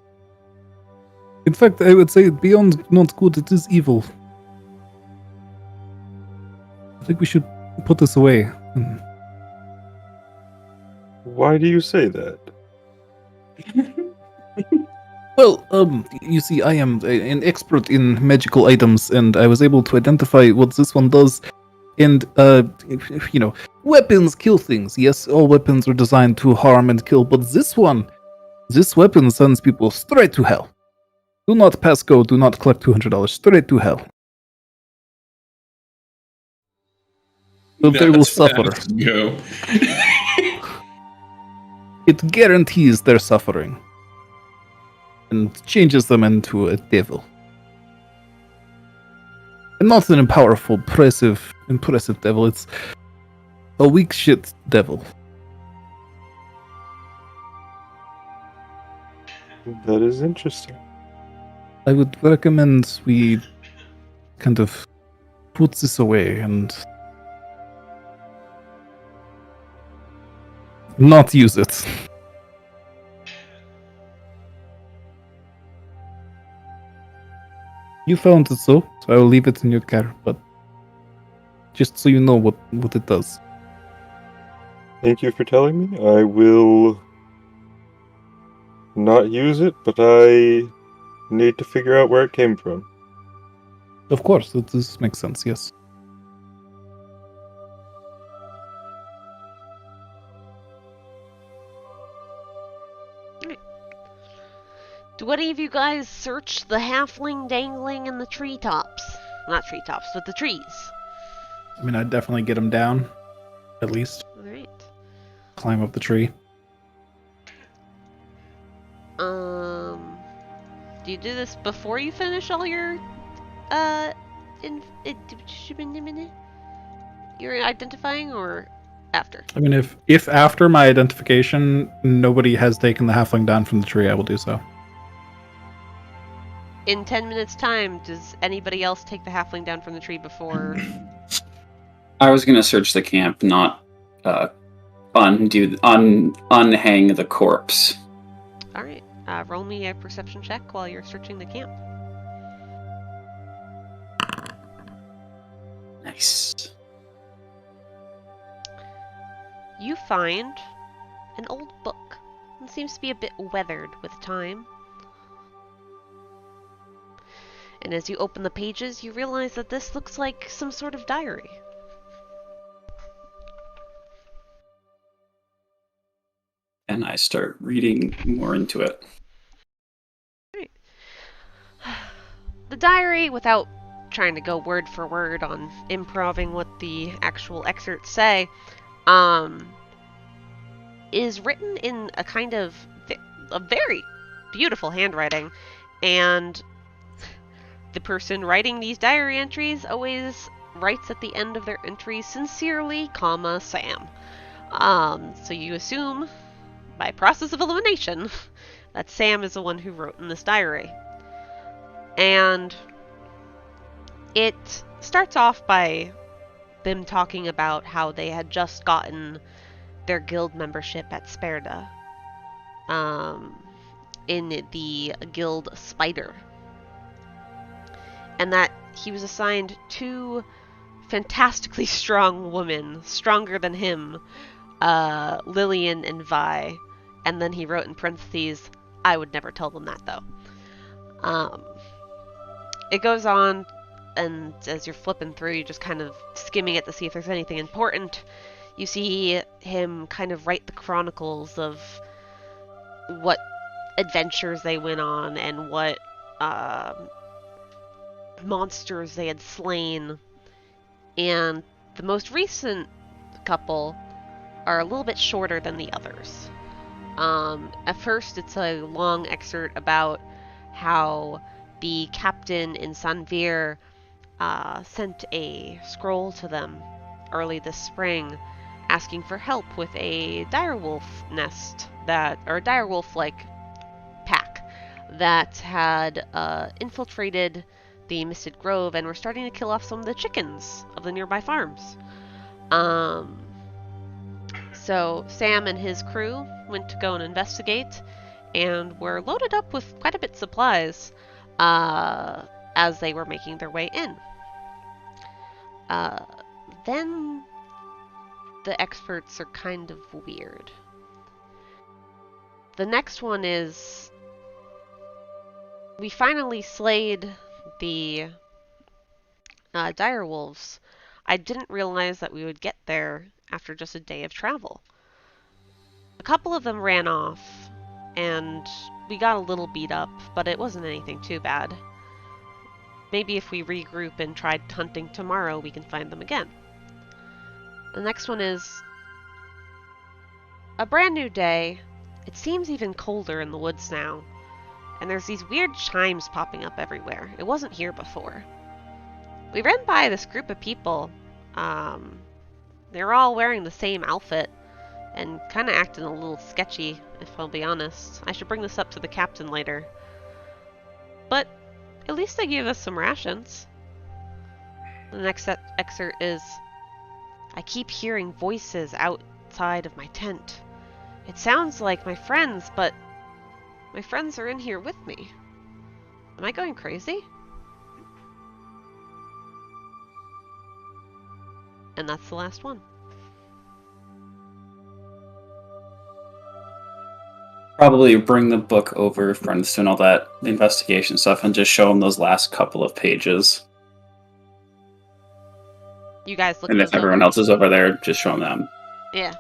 In fact, I would say beyond not good, it is evil. I think we should put this away. Why do you say that? Well, you see, I am an expert in magical items, and I was able to identify what this one does. And, weapons kill things. Yes, all weapons are designed to harm and kill, but this weapon sends people straight to hell. Do not pass go, do not collect $200, straight to hell. So they will suffer. Go. It guarantees their suffering. And changes them into a devil. And not an powerful, impressive devil, it's a weak shit devil. That is interesting. I would recommend we kind of put this away and not use it. You found it, so I will leave it in your care, but just so you know what it does. Thank you for telling me. I will not use it, but I need to figure out where it came from. Of course, this makes sense, yes. Do any of you guys search the halfling dangling in the treetops? Not treetops, but the trees. I mean, I'd definitely get him down, at least. Alright. Climb up the tree. Do you do this before you finish all your, you're identifying, or after? I mean, if after my identification nobody has taken the halfling down from the tree, I will do so. In 10 minutes' time, does anybody else take the halfling down from the tree before? I was gonna search the camp, not unhang the corpse. Alright. Roll me a perception check while you're searching the camp. Nice. You find an old book. It seems to be a bit weathered with time. And as you open the pages, you realize that this looks like some sort of diary. And I start reading more into it. Right. The diary, without trying to go word for word on improving what the actual excerpts say, is written in a kind of a very beautiful handwriting, and the person writing these diary entries always writes at the end of their entries, sincerely, comma, Sam. So you assume, by process of elimination, that Sam is the one who wrote in this diary. And it starts off by them talking about how they had just gotten their guild membership at Sperda, in the guild Spider. And that he was assigned 2 fantastically strong women, stronger than him, Lillian and Vi. And then he wrote in parentheses, I would never tell them that, though. It goes on, and as you're flipping through, you're just kind of skimming it to see if there's anything important. You see him kind of write the chronicles of what adventures they went on and what monsters they had slain. And the most recent couple are a little bit shorter than the others. At first, it's a long excerpt about how the captain in Sanvier sent a scroll to them early this spring, asking for help with a direwolf nest or a direwolf-like pack that had infiltrated the Misted Grove and were starting to kill off some of the chickens of the nearby farms. So Sam and his crew went to go and investigate, and were loaded up with quite a bit of supplies as they were making their way in. Then the experts are kind of weird. The next one is, we finally slayed the direwolves. I didn't realize that we would get there after just a day of travel. A couple of them ran off, and we got a little beat up, but it wasn't anything too bad. Maybe if we regroup and tried hunting tomorrow, we can find them again. The next one is a brand new day. It seems even colder in the woods now, and there's these weird chimes popping up everywhere. It wasn't here before. We ran by this group of people. They're all wearing the same outfit and kind of acting a little sketchy, if I'll be honest. I should bring this up to the captain later. But at least they gave us some rations. The next excerpt is, I keep hearing voices outside of my tent. It sounds like my friends, but my friends are in here with me. Am I going crazy? And that's the last one. Probably bring the book over for Friends doing all that investigation stuff and just show them those last couple of pages. You guys look And if those everyone over. else is over there, just show them. Yeah.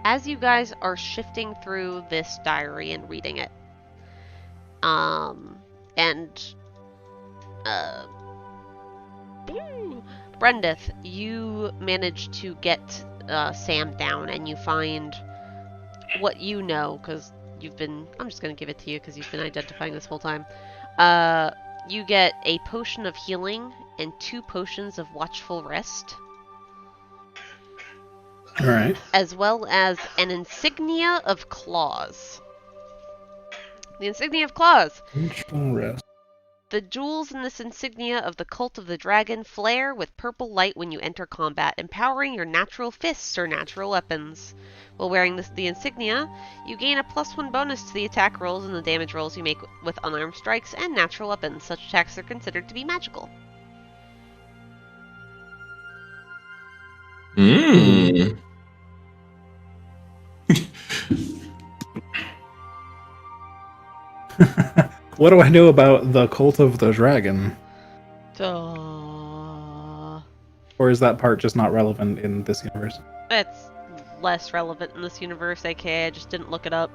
As you guys are shifting through this diary and reading it, Brendith, you manage to get Sam down, and you find what you know, because you've been, I'm just going to give it to you because you've been identifying this whole time. You get a potion of healing and 2 potions of watchful rest. All right. As well as an insignia of claws. The insignia of claws. Watchful rest. The jewels in this insignia of the Cult of the Dragon flare with purple light when you enter combat, empowering your natural fists or natural weapons. While wearing the insignia, you gain a +1 bonus to the attack rolls and the damage rolls you make with unarmed strikes and natural weapons. Such attacks are considered to be magical. Mmm. What do I know about the Cult of the Dragon? Or is that part just not relevant in this universe? It's less relevant in this universe, aka I just didn't look it up.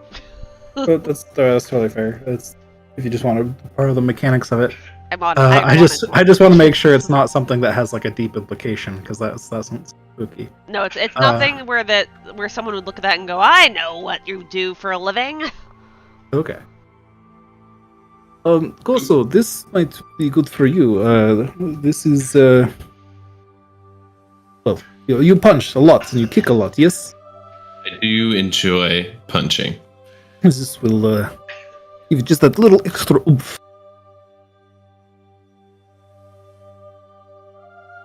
But that's totally fair. It's if you just want to part of the mechanics of it. I just want to make sure it's not something that has like a deep implication, because that sounds spooky. No, it's nothing where someone would look at that and go, I know what you do for a living. Okay. Koso, this might be good for you. This is well, you punch a lot and you kick a lot, yes? I do enjoy punching. This will give you just that little extra oomph.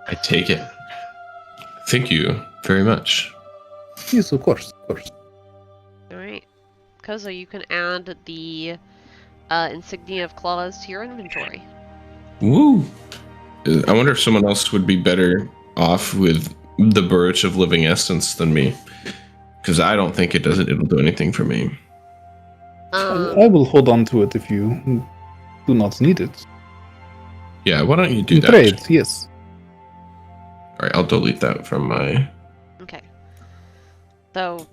I take it. Thank you very much. Yes, of course, of course. Alright. Koso, you can add the insignia of claws to your inventory. Woo! I wonder if someone else would be better off with the brooch of living essence than me. Because I don't think it'll do anything for me. I will hold on to it if you do not need it. Yeah, why don't you do In that? trade, yes. Alright, I'll delete that from my... Okay. So,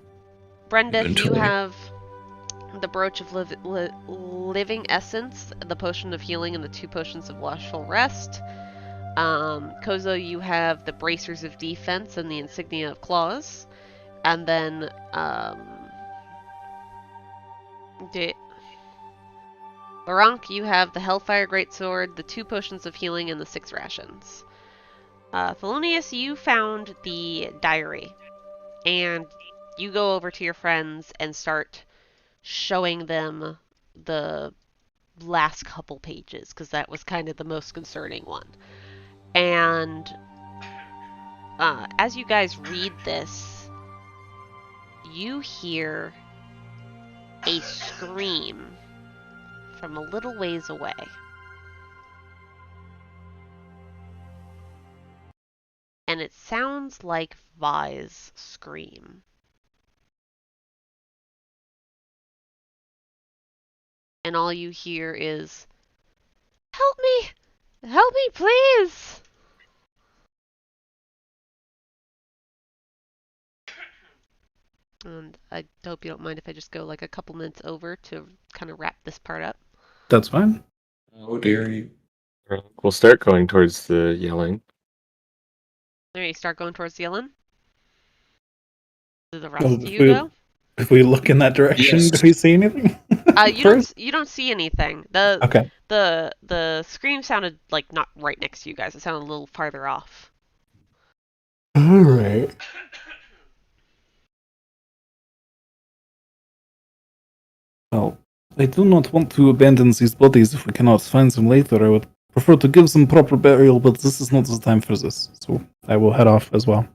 Brendith, you inventory. have the brooch of living essence, the potion of healing, and the 2 potions of watchful rest. Koso, you have the bracers of defense and the insignia of claws. And then, Barank, you have the Hellfire Greatsword, the 2 potions of healing, and the 6 rations. Thelonious, you found the diary. And you go over to your friends and start showing them the last couple pages, because that was kind of the most concerning one. And as you guys read this, you hear a scream from a little ways away. And it sounds like Vi's scream. And all you hear is, "Help me! Help me, please!" And I hope you don't mind if I just go like a couple minutes over to kind of wrap this part up. That's fine. Oh, dearie. We'll start going towards the yelling. There, you start going towards the yelling. Did the rest Well, of you go? if we look in that direction, Yes. do we see anything? You don't see anything. The Okay. the scream sounded like not right next to you guys. It sounded a little farther off. All right. Well, I do not want to abandon these bodies if we cannot find them later. I would prefer to give them proper burial, but this is not the time for this. So I will head off as well.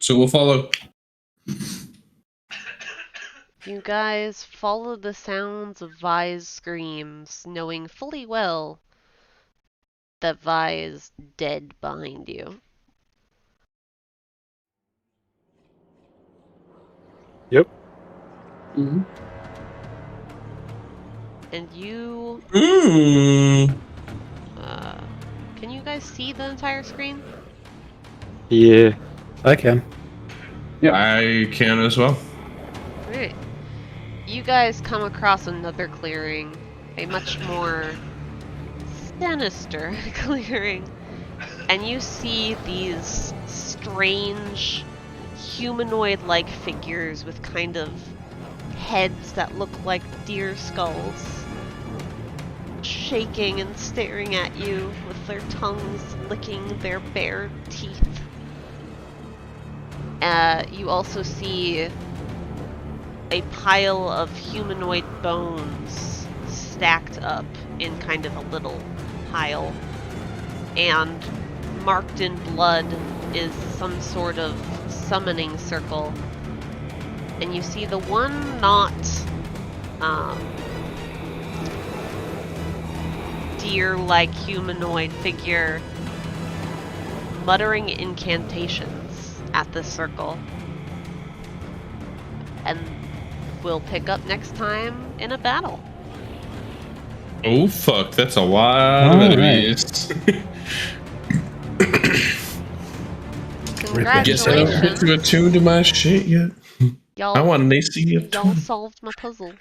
So we'll follow. You guys follow the sounds of Vi's screams, knowing fully well that Vi is dead behind you. Yep. Mm-hmm. And you, can you guys see the entire screen? Yeah. I can. I can as well. Right. You guys come across another clearing, a much more sinister clearing, and you see these strange humanoid-like figures with kind of heads that look like deer skulls, shaking and staring at you with their tongues licking their bare teeth. You also see a pile of humanoid bones stacked up in kind of a little pile, and marked in blood is some sort of summoning circle. And you see the one not deer-like humanoid figure muttering incantations at this circle. And we'll pick up next time in a battle. Oh fuck, that's a lot of All enemies. Guess I don't get to attune to my shit yet. I want an AC Y'all attune. solved my puzzle.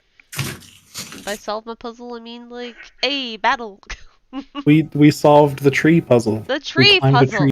By solve my puzzle, I mean like, hey, battle. We solved the tree puzzle. The tree We climbed a puzzle. tree